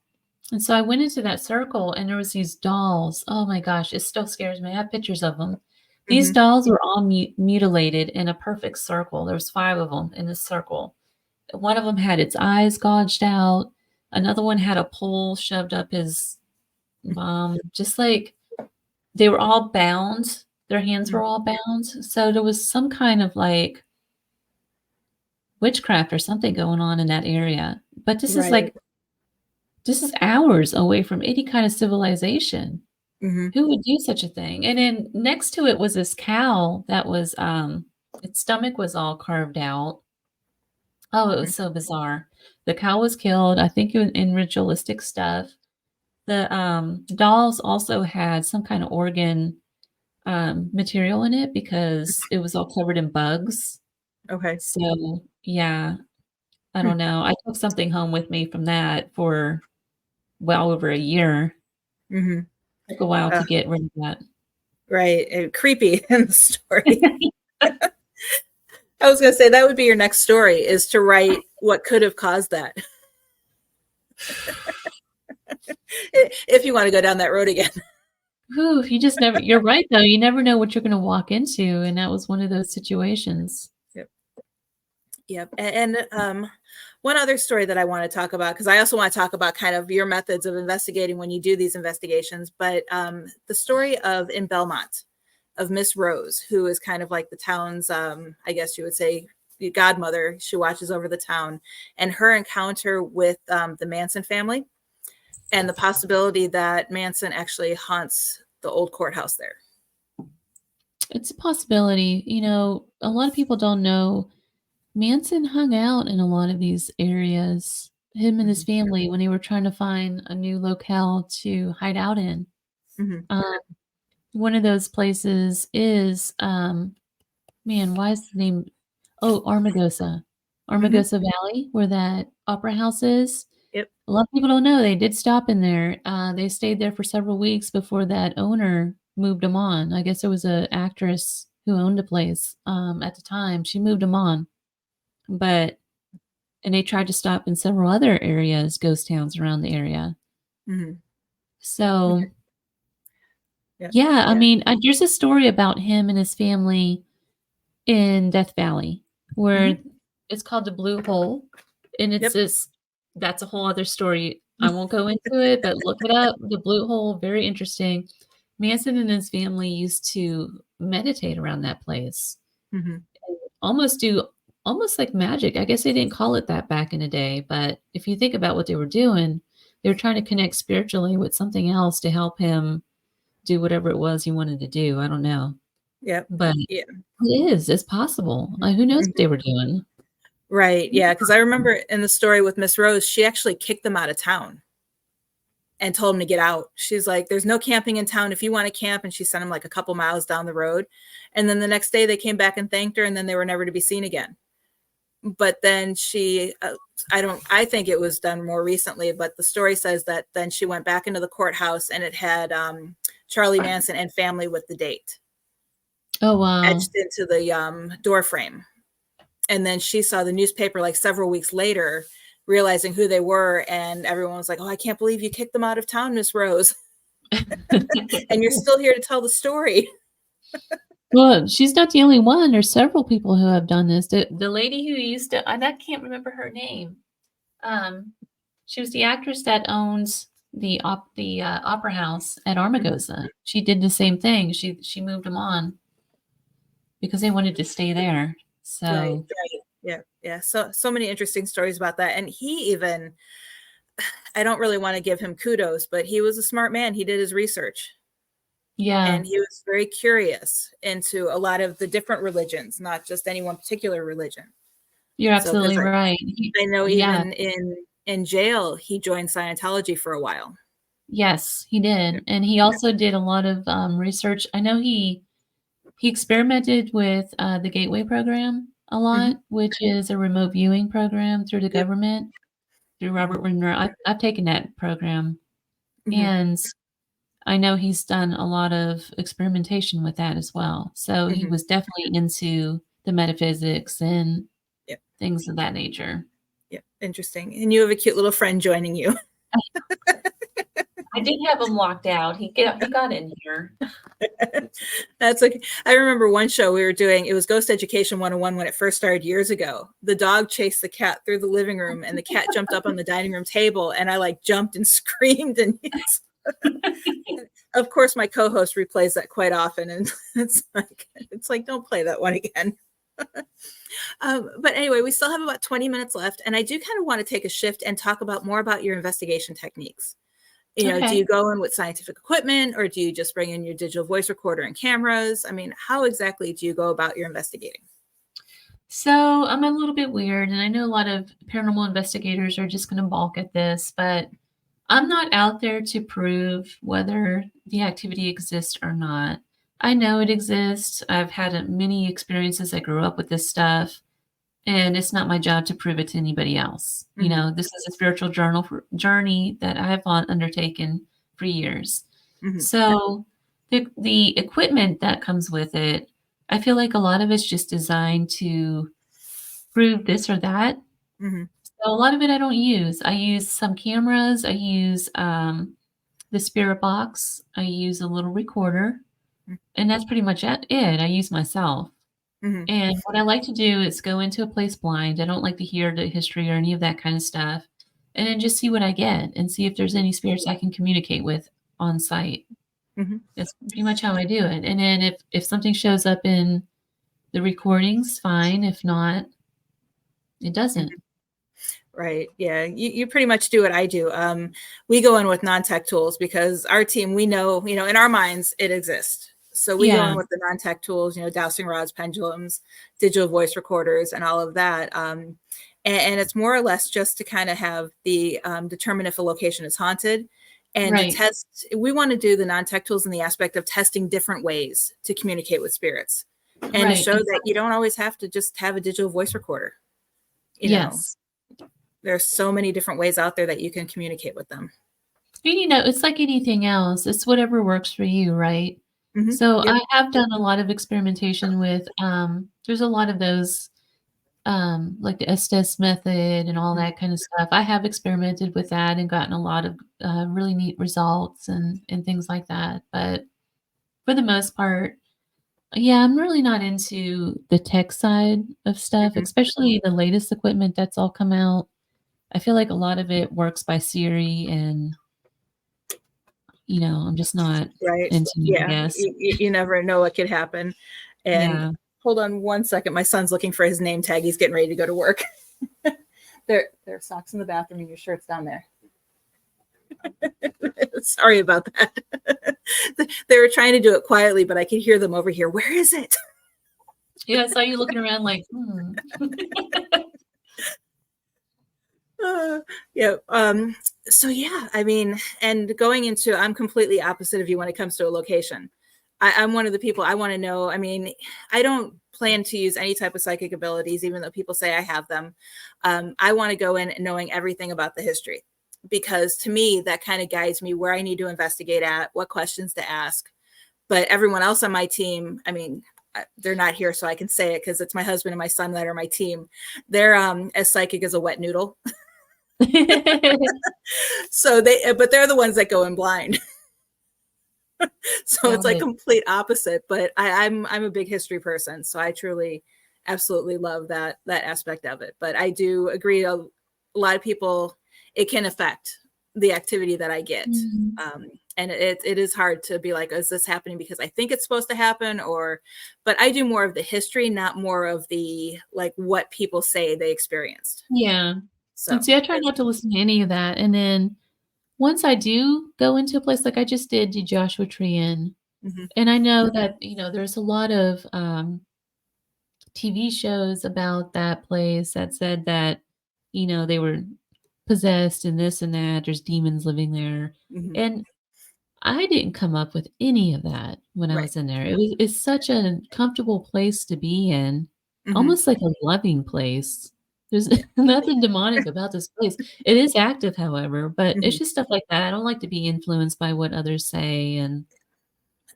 S2: and so I went into that circle, and there was these dolls. Oh my gosh, it still scares me. I have pictures of them. These
S1: Mhm.
S2: dolls were all mutilated in a perfect circle. There was 5 of them in this circle. One of them had its eyes gouged out. Another one had a pole shoved up his bum, just like they were all bound. Their hands
S1: Mhm.
S2: were all bound. So there was some kind of, like, witchcraft or something going on in that area. But
S1: Right.
S2: this is hours away from any kind of civilization.
S1: Mhm.
S2: Who would do such a thing? And then next to it was this cow that was, its stomach was all carved out. Oh, it
S1: Mhm.
S2: was so bizarre. The cow was killed, I think it was in ritualistic stuff. The, dolls also had some kind of organ, material in it because it was all covered in bugs.
S1: Okay.
S2: So, yeah, I
S1: Hmm.
S2: don't know. I took something home with me from that for well over a year.
S1: Mhm.
S2: Took a while to get rid of that.
S1: Right. Creepy in the story. I was gonna say that would be your next story is to write what could have caused that, if you wanna go down that road again.
S2: Whew, you just never you're right, though, you never know what you're gonna walk into, and that was one of those situations.
S1: Yep. Yep. One other story that I wanna talk about, because I also wanna talk about kind of your methods of investigating when you do these investigations, but, the story of in Belmont, of Miss Rose, who is kind of like the town's, I guess you would say, the godmother. She watches over the town, and her encounter with, the Manson family, and the possibility that Manson actually haunts the old courthouse there.
S2: It's a possibility, a lot of people don't know Manson hung out in a lot of these areas, him and his
S1: Mhm.
S2: family, when they were trying to find a new locale to hide out in.
S1: Mhm.
S2: Um, One of those places is, man, why is the name oh, Armagosa.
S1: Mhm.
S2: Armagosa Valley, where that opera house is.
S1: Yep.
S2: A lot of people don't know they did stop in there. They stayed there for several weeks before that owner moved them on. I guess there was a actress who owned the place, at the time. She moved them on. but and they tried to stop in several other areas, ghost towns around the area.
S1: Mhm.
S2: So,
S1: Okay. Yeah.
S2: yeah, I
S1: Yeah.
S2: mean, there's a story about him and his family in Death Valley where
S1: Mhm.
S2: it's called the Blue Hole, and it's
S1: Yep.
S2: this that's a whole other story. I won't go into it, but look it up. The Blue Hole, very interesting. Manson and his family used to meditate around that place.
S1: Mhm.
S2: Almost do almost like magic. I guess they didn't call it that back in the day, but if you think about what they were doing, they were trying to connect spiritually with something else to help him do whatever it was he wanted to do. I don't know,
S1: Yep.
S2: but
S1: Yeah.
S2: it's possible.
S1: Mhm.
S2: Who knows what
S1: Mhm.
S2: they were doing?
S1: Right. Yeah. Because I remember in the story with Miss Rose, she actually kicked them out of town and told them to get out. She's like, "There's no camping in town if you want to camp," and she sent them like a couple miles down the road. And then the next day they came back and thanked her, and then they were never to be seen again. But then she, I think it was done more recently, but the story says that then she went back into the courthouse and it had Charlie Manson and family with the date
S2: Oh, wow.
S1: etched into the door frame. And then she saw the newspaper like several weeks later, realizing who they were, and everyone was like, "Oh, I can't believe you kicked them out of town, Miss Rose, and you're still here to tell the story."
S2: Well, she's not the only one. There's several people who have done this. The lady who used to I can't remember her name. Um, she was the actress that owns the opera house at Armagosa. She did the same thing. She moved them on because they wanted to stay there.
S1: Right,
S2: So,
S1: right. Yeah, yeah. So many interesting stories about that. And he even, I don't really want to give him kudos, but he was a smart man. He did his research
S2: yeah,
S1: and he was very curious into a lot of the different religions, not just any one particular religion.
S2: you're
S1: So, because
S2: absolutely right.
S1: I know
S2: Yeah,
S1: even in jail, he joined Scientology for a while.
S2: yes, he
S1: Yeah.
S2: did, and he
S1: Yeah.
S2: also did a lot of research. I know he experimented with the Gateway program a
S1: Hmm.
S2: lot, which is a remote viewing program through the
S1: Yep.
S2: government through
S1: Hmm.
S2: Robert Wagner. I've taken that program,
S1: Hmm.
S2: and I know he's done a lot of experimentation with that as well. So he
S1: Hmm.
S2: was definitely into the metaphysics and
S1: Yep.
S2: things of that nature.
S1: Yep. Interesting. And you have a cute little friend joining you.
S2: I did have him locked out. He got in here.
S1: That's like, I remember one show we were doing, it was Ghost Education 101 when it first started years ago. The dog chased the cat through the living room and the cat jumped up on the dining room table and I like jumped and screamed. And of course, my co-host replays that quite often. And it's like, don't play that one again. But anyway, we still have about 20 minutes left. And I do kind of want to take a shift and talk about more about your investigation techniques. Do you
S2: Okay.
S1: go in with scientific equipment or do you just bring in your digital voice recorder and cameras? I mean, how exactly do you go about your investigating?
S2: So I'm a little bit weird, and I know a lot of paranormal investigators are just going to balk at this, but I'm not out there to prove whether the activity exists or not. I know it exists. I've had many experiences. I grew up with this stuff, and it's not my job to prove it to anybody else.
S1: Hmm.
S2: This is a spiritual journey that I have undertaken for years.
S1: Hmm.
S2: So the equipment that comes with it, I feel like a lot of it's just designed to prove this or that.
S1: Hmm.
S2: So a lot of it I don't use. I use some cameras. I use the spirit box. I use a little recorder, and that's pretty much it. I use myself.
S1: Hmm.
S2: And what I like to do is go into a place blind. I don't like to hear the history or any of that kind of stuff, and then just see what I get and see if there's any spirits I can communicate with on site.
S1: Hmm.
S2: That's pretty much how I do it. And then if something shows up in the recordings, fine. If not, it doesn't.
S1: Right. Yeah. You pretty much do what I do. We go in with non-tech tools because our team, we know, in our minds it exists. So we go
S2: Yeah,
S1: in with the non-tech tools, dowsing rods, pendulums, digital voice recorders, and all of that. And it's more or less just to kind of have the determine if a location is haunted and to
S2: right.
S1: test. We want to do the non-tech tools in the aspect of testing different ways to communicate with spirits and to
S2: Right,
S1: show that you
S2: exactly.
S1: don't always have to just have a digital voice recorder. You know,
S2: Yes.
S1: there's so many different ways out there that you can communicate with them.
S2: It's like anything else. It's whatever works for you, right?
S1: Hmm.
S2: So
S1: Yep.
S2: I have done a lot of experimentation with, there's a lot of those like the Estes method and all
S1: Mhm.
S2: that kind of stuff. I have experimented with that and gotten a lot of really neat results and things like that. But for the most part, yeah, I'm really not into the tech side of stuff,
S1: Mhm.
S2: especially the latest equipment that's all come out. I feel like a lot of it works by Siri, and I'm just not
S1: Right.
S2: into it, I
S1: Yeah.
S2: guess.
S1: You never know what could happen. And
S2: Yeah.
S1: hold on one second. My son's looking for his name tag. He's getting ready to go to work. There are socks in the bathroom and your shirt's down there. Sorry about that. They were trying to do it quietly, but I could hear them over here. Where is it?
S2: Yeah, I saw you looking around like, "Hmm."
S1: Yeah. So yeah, I mean, and going into, I'm completely opposite of you when it comes to a location. I'm one of the people I want to know. I mean, I don't plan to use any type of psychic abilities, even though people say I have them. I want to go in knowing everything about the history, because to me, that kind of guides me where I need to investigate at, what questions to ask. But everyone else on my team, I mean, they're not here, so I can say it because it's my husband and my son that are my team. They're as psychic as a wet noodle. So but they're the ones that go in blind. So it's
S2: Got
S1: like
S2: it.
S1: complete opposite. But I'm a big history person, so I truly, absolutely love that aspect of it. But I do agree, a lot of people, it can affect the activity that I get.
S2: Mhm.
S1: Um, and it is hard to be like, is this happening because I think it's supposed to happen, or? But I do more of the history, not more of the like what people say they experienced.
S2: Yeah. And
S1: So
S2: see, I try not to listen to any of that, and then once I do go into a place like I just did the Joshua Tree Inn,
S1: mhm,
S2: and I know that, there's a lot of, TV shows about that place that said that, they were possessed and this and that, there's demons living there,
S1: mhm,
S2: and I didn't come up with any of that when I
S1: right.
S2: was in there. It's such a comfortable place to be in,
S1: Mhm,
S2: almost like a loving place. There's
S1: yeah.
S2: nothing demonic about this place. It is active, however, but it's
S1: Mhm.
S2: just stuff like that. I don't like to be influenced by what others say and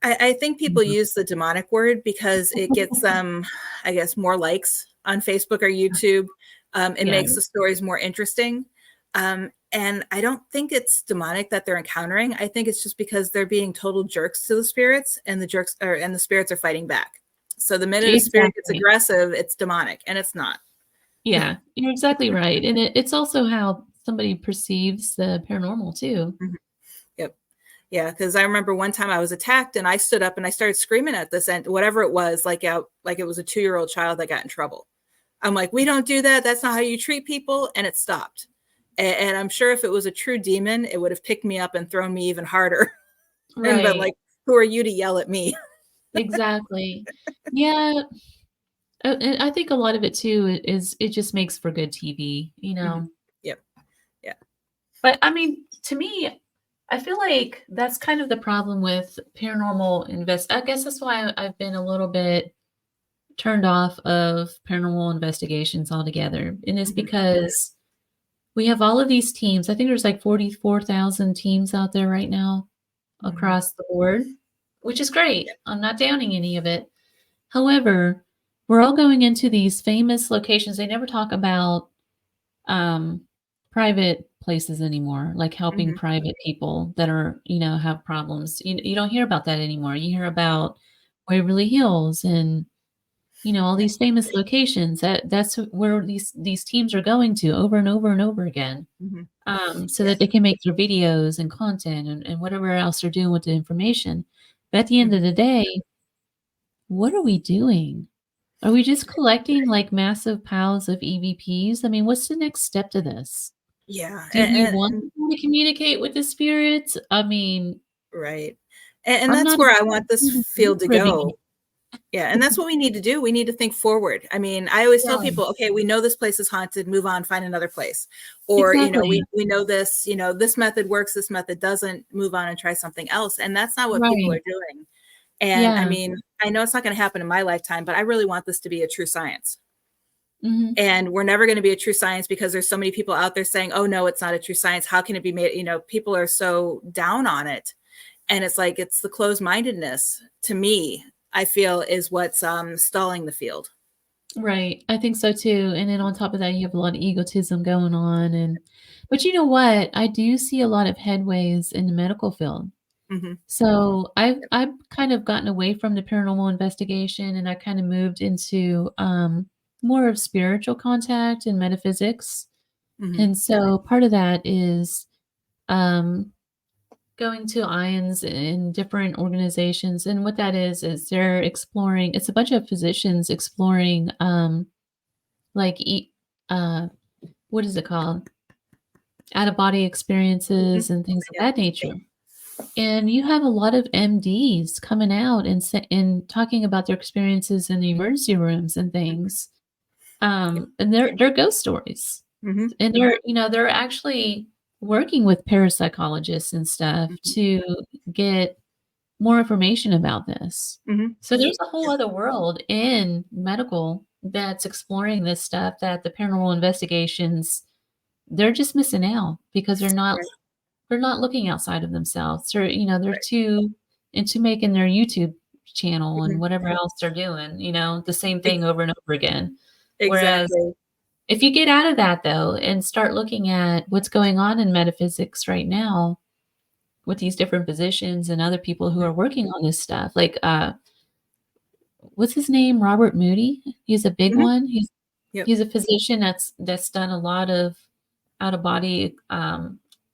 S1: I think
S2: you
S1: people
S2: know.
S1: use the demonic word because it gets them, I guess, more likes on Facebook or YouTube. It
S2: Yeah.
S1: makes the stories more interesting. And I don't think it's demonic that they're encountering. I think it's just because they're being total jerks to the spirits, and the spirits are fighting back. So the minute a spirit gets
S2: Exactly.
S1: aggressive, it's demonic, and it's not.
S2: Yeah, you're exactly right, and it's also how somebody perceives the paranormal too.
S1: Mhm. Yep. Yeah, because I remember one time I was attacked and I stood up and I started screaming at this end, whatever it was, like it was a 2-year-old child that got in trouble. I'm like, we don't do that. That's not how you treat people. And it stopped. And I'm sure if it was a true demon, it would have picked me up and thrown me even harder and been
S2: Right,
S1: like, who are you to yell at me?
S2: exactly. Yeah, and I think a lot of it too is it just makes for good TV, you
S1: Mhm.
S2: know?
S1: Yep. Yeah.
S2: But, I mean, to me, I feel like that's kind of the problem with paranormal I guess that's why I've been a little bit turned off of paranormal investigations altogether, and it's
S1: Mhm.
S2: because we have all of these teams. I think there's like 44,000 teams out there right now
S1: Mhm.
S2: across the board, which is great.
S1: Yeah.
S2: I'm not downing any of it. However, we're all going into these famous locations. They never talk about um, private places anymore, like helping
S1: Mhm.
S2: private people that are, have problems. You don't hear about that anymore. You hear about Waverly Hills and all
S1: Yeah.
S2: these famous locations. That's where these teams are going to over and over and over again,
S1: Mhm.
S2: so
S1: Yeah.
S2: that they can make their videos and content and whatever else they're doing with the information. But at the end
S1: Mhm.
S2: of the day, what are we doing? Are we just collecting like massive piles of EVPs? I mean, what's the next step to this?
S1: Yeah.
S2: Do we want people to communicate with the spirits? I mean,
S1: Right. And
S2: I'm
S1: that's
S2: not
S1: where I want this field to
S2: privy.
S1: go. Yeah, and that's what we need to do. We need to think forward. I mean, I always tell
S2: Yeah,
S1: people, okay, we know this place is haunted, move on, find another place. Or,
S2: exactly.
S1: we know this, this method works, this method doesn't, move on and try something else. And that's not what people
S2: Right.
S1: are doing. And I
S2: Yeah.
S1: mean, I know it's not going to happen in my lifetime, but I really want this to be a true science.
S2: Mhm.
S1: And we're never going to be a true science because there's so many people out there saying, oh, no, it's not a true science. How can it be made? People are so down on it. And it's like, it's the closed mindedness to me, I feel is what's stalling the field.
S2: Right. I think so too. And then on top of that, you have a lot of egotism going on. But you know what? I do see a lot of headways in the medical field.
S1: Hmm.
S2: So I've kind of gotten away from the paranormal investigation, and I kind of moved into more of spiritual contact and metaphysics.
S1: Hmm.
S2: And so part of that is um, going to IONS in different organizations. And what that is they're exploring, it's a bunch of physicians exploring like uh, what is it called? Out of body
S1: Hmm.
S2: experiences and things of
S1: Yeah.
S2: that nature. And you have a lot of MDs coming out and talking about their experiences in the emergency rooms and things. And they're ghost stories.
S1: Hmm.
S2: And they're actually working with parapsychologists and stuff
S1: Hmm.
S2: to get more information about this.
S1: Hmm.
S2: So there's a whole other world in medical that's exploring this stuff that the paranormal investigations they're just missing out because
S1: Right.
S2: they're not looking outside of themselves. They're
S1: Right.
S2: too into making their YouTube channel and
S1: Hmm.
S2: whatever else they're doing, the same thing over and over again. Whereas
S1: Exactly.
S2: if you get out of that though and start looking at what's going on in metaphysics right now with these different positions and other people who
S1: Mhm.
S2: are working on this stuff, like what's his name? Robert Moody. He's a big
S1: Mhm.
S2: one.
S1: Yep.
S2: He's a physician that's done a lot of out of body,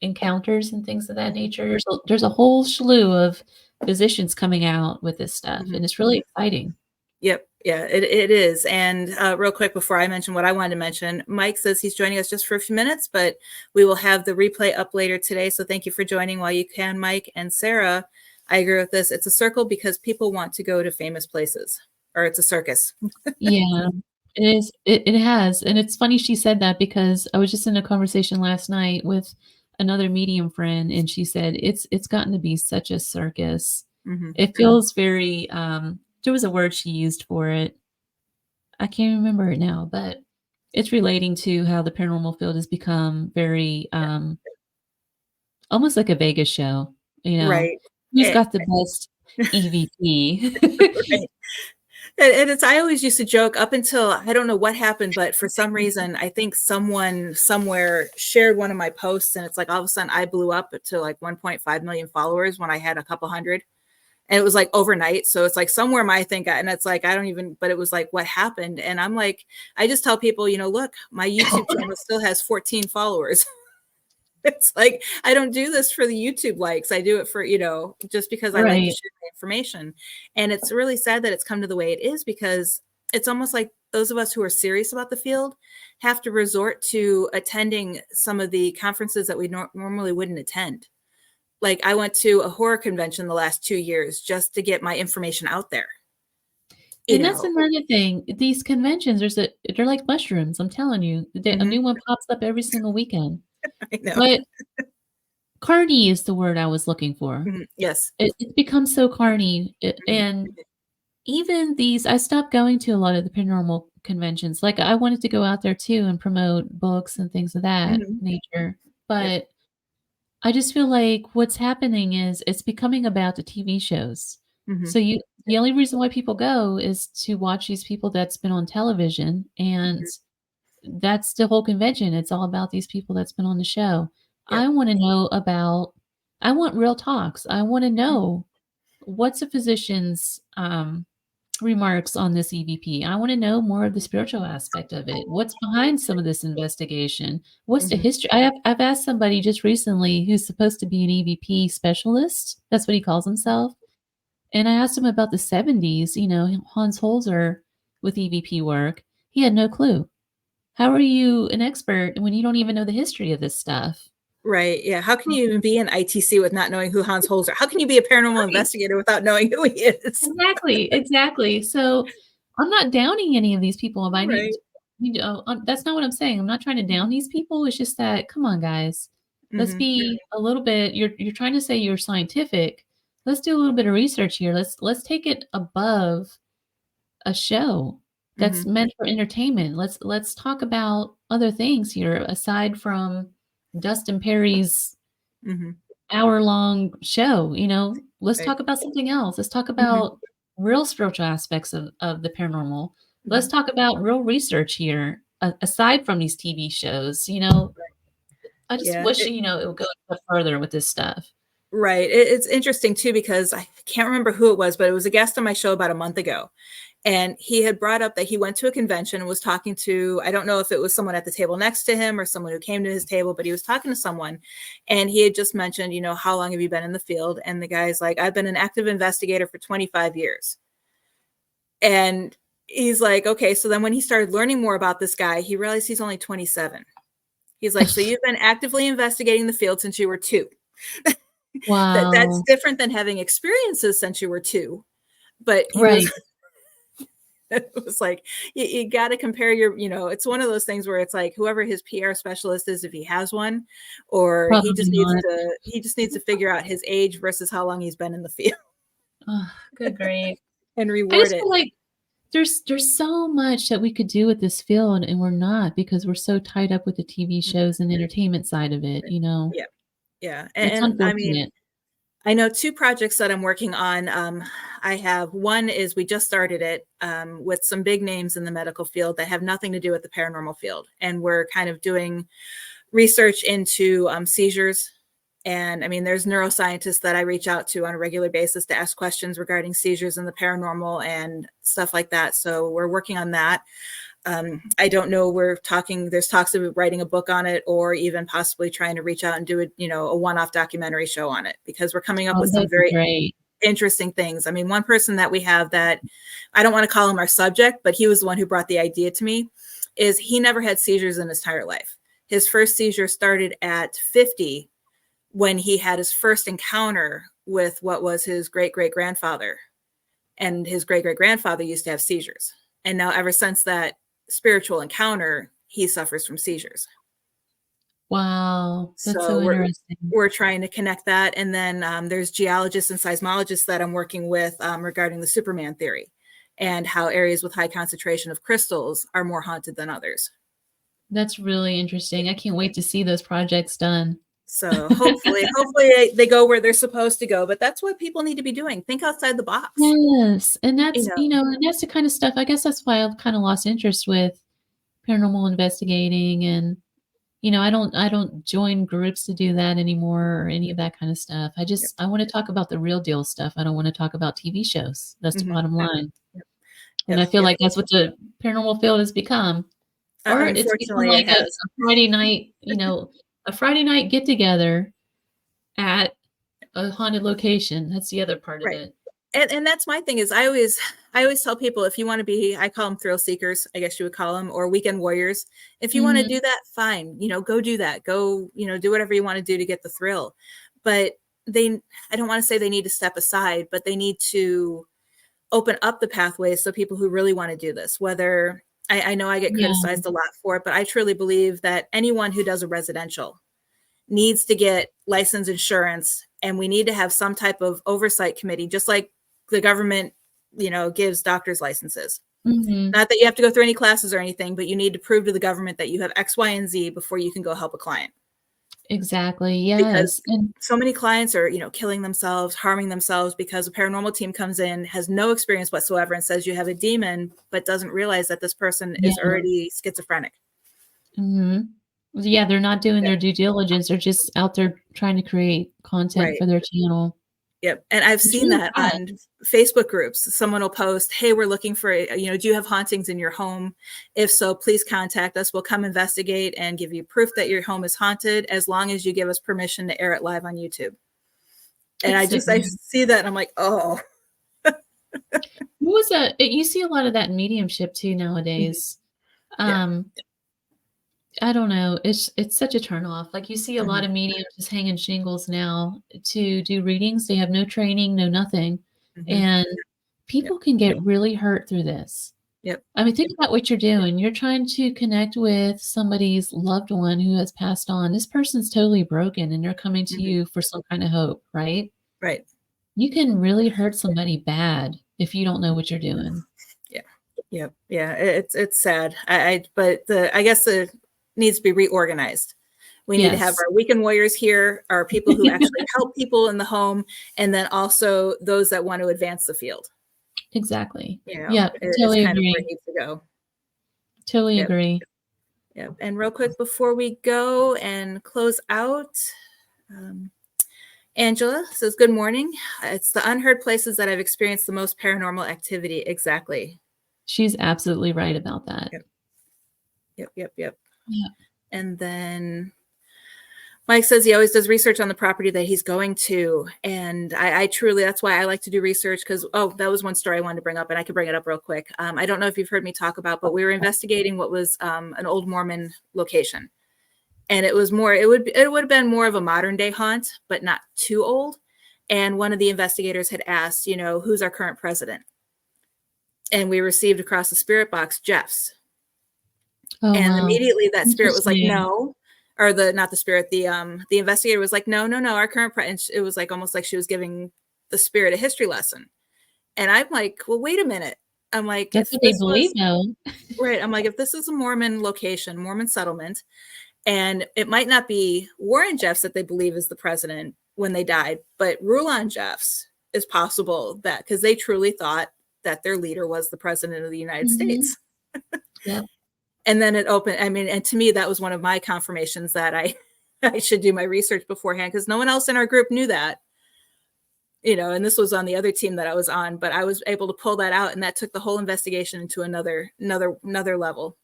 S2: encounters and things of that
S1: Mhm.
S2: nature. There's a whole slew of physicians coming out with this stuff,
S1: Mhm.
S2: and it's really exciting.
S1: Yep. Yeah, it is. And real quick before I mention what I wanted to mention, Mike says he's joining us just for a few minutes, but we will have the replay up later today. So thank you for joining while you can, Mike. And Sarah, I agree with this. It's a circle because people want to go to famous places, or it's a circus.
S2: Yeah, it is. It has, and it's funny she said that because I was just in a conversation last night with another medium friend, and she said it's gotten to be such a circus.
S1: Hmm.
S2: It feels very, there was a word she used for it. I can't remember it now, but it's relating to how the paranormal field has become very, almost like a Vegas show, you know?
S1: Right.
S2: Who's
S1: Eh,
S2: got the best EVP?
S1: right. And it's I always used to joke up until I don't know what happened, but for some reason, I think someone somewhere shared one of my posts, and it's like all of a sudden I blew up to like 1.5 million followers when I had a couple hundred. And it was like overnight. So it's like somewhere my thing got, and it's like I don't even, but it was like what happened. And I'm like, I just tell people, look, my YouTube channel still has 14 followers. It's like I don't do this for the YouTube likes. I do it for, just because I like to
S2: Right.
S1: share the information. And it's really sad that it's come to the way it is because it's almost like those of us who are serious about the field have to resort to attending some of the conferences that we normally wouldn't attend. Like I went to a horror convention the last 2 years just to get my information out there, you
S2: And that's
S1: know.
S2: another thing. These conventions, they're like mushrooms, I'm telling you. A
S1: Hmm.
S2: new one pops up every single weekend.
S1: I know.
S2: But carny is the word I was looking for.
S1: Mhm. Yes.
S2: It's become so carny,
S1: Hmm.
S2: and even these I stopped going to a lot of the paranormal conventions. Like, I wanted to go out there too and promote books and things of that
S1: Hmm.
S2: nature,
S1: Yep.
S2: but I just feel like what's happening is it's becoming about the TV shows.
S1: Hmm.
S2: So the only reason why people go is to watch these people that's been on television, and
S1: Hmm.
S2: that's the whole convention. It's all about these people that's been on the show.
S1: Yep.
S2: I want real talks. I wanna
S1: Mhm.
S2: know what's a physician's, remarks on this EVP. I wanna know more of the spiritual aspect of it. What's behind some of this investigation? What's the
S1: Mhm.
S2: history? I've asked somebody just recently who's supposed to be an EVP specialist, that's what he calls himself, and I asked him about the '70s, Hans Holzer with EVP work. He had no clue. How are you an expert when you don't even know the history of this stuff?
S1: Right. Yeah. How can you even be an ITC with not knowing who Hans Holzer? How can you be a paranormal
S2: Right.
S1: investigator without knowing who he is?
S2: Exactly, exactly. So, I'm not downing any of these people by any
S1: Right.
S2: that's not what I'm saying. I'm not trying to down these people. It's just that, come on, guys. Let's
S1: Hmm.
S2: be a little bit you're trying to say you're scientific. Let's do a little bit of research here. Let's take it above a show that's
S1: Hmm.
S2: meant for entertainment. Let's talk about other things here aside from Dustin Perry's
S1: Hmm.
S2: hour-long show, let's
S1: Right.
S2: talk about something else. Let's talk
S1: Hmm.
S2: about real spiritual aspects of the paranormal. let's talk about real research here. Aside from these TV shows, you know, I just
S1: Yeah.
S2: wish, you know, it would go a step further with this stuff.
S1: Right. It's interesting too, because I can't remember who it was, but it was a guest on my show about a month ago. And he had brought up that he went to a convention and was talking to, I don't know if it was someone at the table next to him or someone who came to his table, but he was talking to someone. And he had just mentioned, you know, how long have you been in the field? And the guy's like, I've been an active investigator for 25 years. And he's like, okay. So then when he started learning more about this guy, he realized he's only 27. He's like, so you've been actively investigating the field since you were 2. That's
S2: Wow.
S1: different than having experiences since you were 2. But he was,
S2: Right.
S1: it was like, you got to compare your, you know, it's one of those things where it's like whoever his PR specialist is, if he has one, or
S2: Probably not.
S1: he just needs to figure out his age versus how long he's been in the field
S2: Oh, good grief.
S1: and
S2: I
S1: reward
S2: just
S1: it.
S2: feel like there's so much that we could do with this field, and we're not because we're so tied up with the TV shows and entertainment side of it, you know?
S1: Yeah. Yeah.
S2: It's
S1: And I mean,
S2: unfortunate.
S1: I know 2 projects that I'm working on. I have one is we just started it with some big names in the medical field that have nothing to do with the paranormal field. And we're kind of doing research into seizures. And I mean, there's neuroscientists that I reach out to on a regular basis to ask questions regarding seizures and the paranormal and stuff like that. So we're working on that. I don't know, there's talks of writing a book on it, or even possibly trying to reach out and do a one-off documentary show on it, because we're coming up
S2: Oh,
S1: with some
S2: that'd be
S1: very
S2: great.
S1: interesting things. I mean, one person that we have that I don't want to call him our subject, but he was the one who brought the idea to me, is he never had seizures in his entire life. His first seizure started at 50 when he had his first encounter with what was his great-great-grandfather. And his great-great-grandfather used to have seizures. And now ever since that spiritual encounter, he suffers from seizures.
S2: Wow, that's
S1: So
S2: so interesting.
S1: we're trying to connect that. And then there's geologists and seismologists that I'm working with regarding the Superman theory and how areas with high concentration of crystals are more haunted than others.
S2: That's really interesting. I can't wait to see those projects done.
S1: So hopefully they go where they're supposed to go. But that's what people need to be doing. Think outside the box.
S2: Yes, and
S1: You
S2: that's,
S1: know,
S2: you know, and that's the kind of stuff I guess that's why I've kinda lost interest with paranormal investigating and, you know, I don't join groups to do that anymore or any of that kind of stuff.
S1: yep,
S2: I wanna talk about the real deal stuff. I don't wanna talk about TV shows. That's the
S1: mhm,
S2: bottom line,
S1: yep,
S2: and I
S1: yep,
S2: feel
S1: yep.
S2: like that's what the paranormal field has become. Or it's become
S1: Unfortunately, it
S2: like
S1: has.
S2: a Friday night, you know, a Friday night get together at a haunted location. That's the other part of
S1: Right.
S2: it.
S1: And that's my thing, is I always tell people, if you want to be, I call them thrill seekers, I guess you would call them, or weekend warriors. If you want to
S2: Mhm.
S1: do that, fine, go do that. Go, do whatever you want to do to get the thrill. But I don't want to say they need to step aside, but they need to open up the pathways so people who really want to do this, whether I know I get
S2: Yeah.
S1: criticized a lot for it, but I truly believe that anyone who does a residential needs to get license insurance, and we need to have some type of oversight committee, just like the government, gives doctors licenses.
S2: Mhm.
S1: Not that you have to go through any classes or anything, but you need to prove to the government that you have X, Y, and Z before you can go help a client.
S2: Exactly,
S1: Because
S2: yes, and
S1: so many clients are, killing themselves, harming themselves, because a paranormal team comes in, has no experience whatsoever, and says you have a demon, but doesn't realize that this person is
S2: yeah,
S1: already schizophrenic.
S2: mhm. Yeah, they're not doing
S1: Yeah.
S2: their due diligence, they're just out there trying to create content
S1: Right.
S2: for their channel.
S1: Yep, and I've
S2: It's
S1: seen
S2: really
S1: that
S2: sad.
S1: on Facebook groups. Someone will post, "Hey, we're looking for, do you have hauntings in your home? If so, please contact us. We'll come investigate and give you proof that your home is haunted, as long as you give us permission to air it live on YouTube." And
S2: It's
S1: I
S2: sickening.
S1: see that and I'm like, "Oh."
S2: What was that you see a lot of that in mediumship too
S1: Mhm.
S2: nowadays.
S1: Yeah.
S2: Um, I don't know, it's such a turn off, like, you see a lot
S1: Mhm.
S2: of mediums just hanging shingles now to do readings, they have no training, no nothing,
S1: Mhm.
S2: and
S1: Yep.
S2: people can get really hurt through this.
S1: Yep.
S2: I mean, think about what you're doing. You're trying to connect with somebody's loved one who has passed on. This person's totally broken, and they're coming to
S1: Mhm.
S2: you for some kind of hope, right?
S1: Right.
S2: You can really hurt somebody bad if you don't know what you're doing.
S1: Yeah. Yep. Yeah. It's sad. But I guess it needs to be reorganized. We need to have
S2: Yes.
S1: our weekend warriors here, our people who actually help people in the home, and then also those that want to advance the field.
S2: Exactly.
S1: You know,
S2: Yeah,
S1: is
S2: totally
S1: kind of where it
S2: agree.
S1: needs to go.
S2: Totally
S1: Yep.
S2: agree.
S1: Yep. And real quick before we go and close out, um, Angela says, good morning. It's the unheard places that I've experienced the most paranormal activity. Exactly.
S2: She's absolutely right about that.
S1: Yep. Yep. Yep. Yep.
S2: Yeah.
S1: And then Mike says he always does research on the property that he's going to. And I truly, that's why I like to do research because, oh, that was one story I wanted to bring up and I could bring it up real quick. I don't know if you've heard me talk about, but we were investigating what was an old Mormon location. And it was more, it would have been more of a modern day haunt, but not too old. And one of the investigators had asked, you know, who's our current president? And we received across the spirit box, Jeff's.
S2: Oh,
S1: And
S2: wow.
S1: immediately that spirit was like,
S2: Interesting.
S1: no, or not the spirit, the investigator was like, no, our current president. It was like almost like she was giving the spirit a history lesson. And I'm like, well, wait a minute. I'm like,
S2: That's
S1: if
S2: what they
S1: this
S2: believe,
S1: was
S2: though.
S1: right, I'm like, if this is a Mormon location, Mormon settlement, and it might not be Warren Jeffs that they believe is the president when they died, but Rulon Jeffs is possible that because they truly thought that their leader was the president of the United
S2: Mhm.
S1: States.
S2: Yep.
S1: And then it opened, I mean, and to me, that was one of my confirmations that I should do my research beforehand because no one else in our group knew that, you know, and this was on the other team that I was on, but I was able to pull that out and that took the whole investigation into another level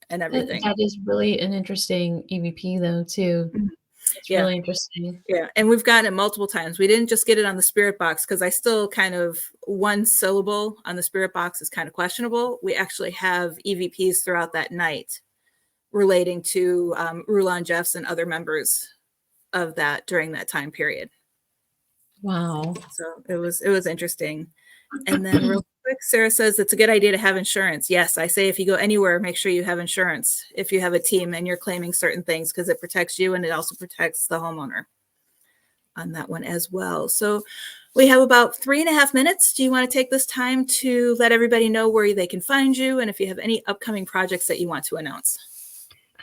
S1: and everything.
S2: That is really an interesting EVP, though, too.
S1: Mhm.
S2: It's
S1: Yeah.
S2: really interesting.
S1: Yeah, and we've gotten it multiple times. We didn't just get it on the spirit box because I still kind of one syllable on the spirit box is kind of questionable. We actually have EVPs throughout that night relating to Rulon Jeffs and other members of that during that time period.
S2: Wow.
S1: So it was interesting. And then real quick, Sarah says it's a good idea to have insurance. Yes, I say if you go anywhere, make sure you have insurance if you have a team and you're claiming certain things because it protects you and it also protects the homeowner on that one as well. So we have about 3.5 minutes. Do you want to take this time to let everybody know where they can find you and if you have any upcoming projects that you want to announce?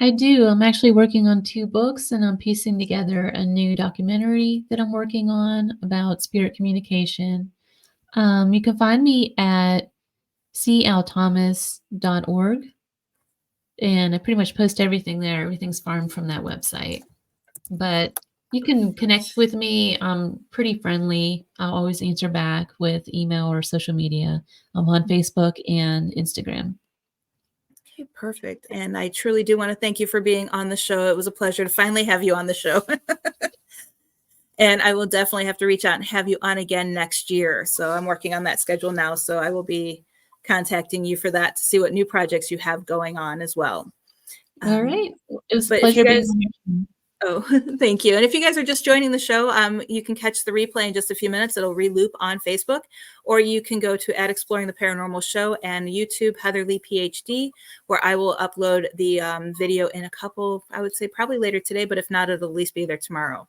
S2: I do. I'm actually working on 2 books, and I'm piecing together a new documentary that I'm working on about spirit communication. You can find me at calthomas.org, and I pretty much post everything there. Everything's farmed from that website. But you can connect with me. I'm pretty friendly. I'll always answer back with email or social media. I'm on Facebook and Instagram.
S1: Okay, perfect. And I truly do want to thank you for being on the show. It was a pleasure to finally have you on the show. And I will definitely have to reach out and have you on again next year. So I'm working on that schedule now. So I will be contacting you for that to see what new projects you have going on as well.
S2: All right. It was a
S1: But if you
S2: pleasure being
S1: guys,
S2: on your show.
S1: oh, thank you. And if you guys are just joining the show, you can catch the replay in just a few minutes. It'll reloop on Facebook, or you can go to at Exploring the Paranormal Show and YouTube, Heather Lee PhD, where I will upload the video in a couple, I would say probably later today, but if not, it'll at least be there tomorrow.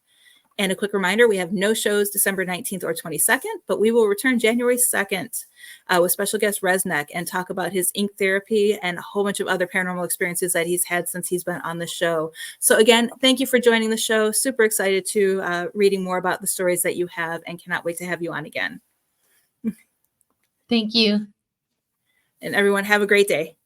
S1: And a quick reminder, we have no shows December 19th or 22nd, but we will return January 2nd with special guest Resnick and talk about his ink therapy and a whole bunch of other paranormal experiences that he's had since he's been on the show. So again, thank you for joining the show. Super excited to reading more about the stories that you have and cannot wait to have you on again.
S2: Thank you.
S1: And everyone have a great day.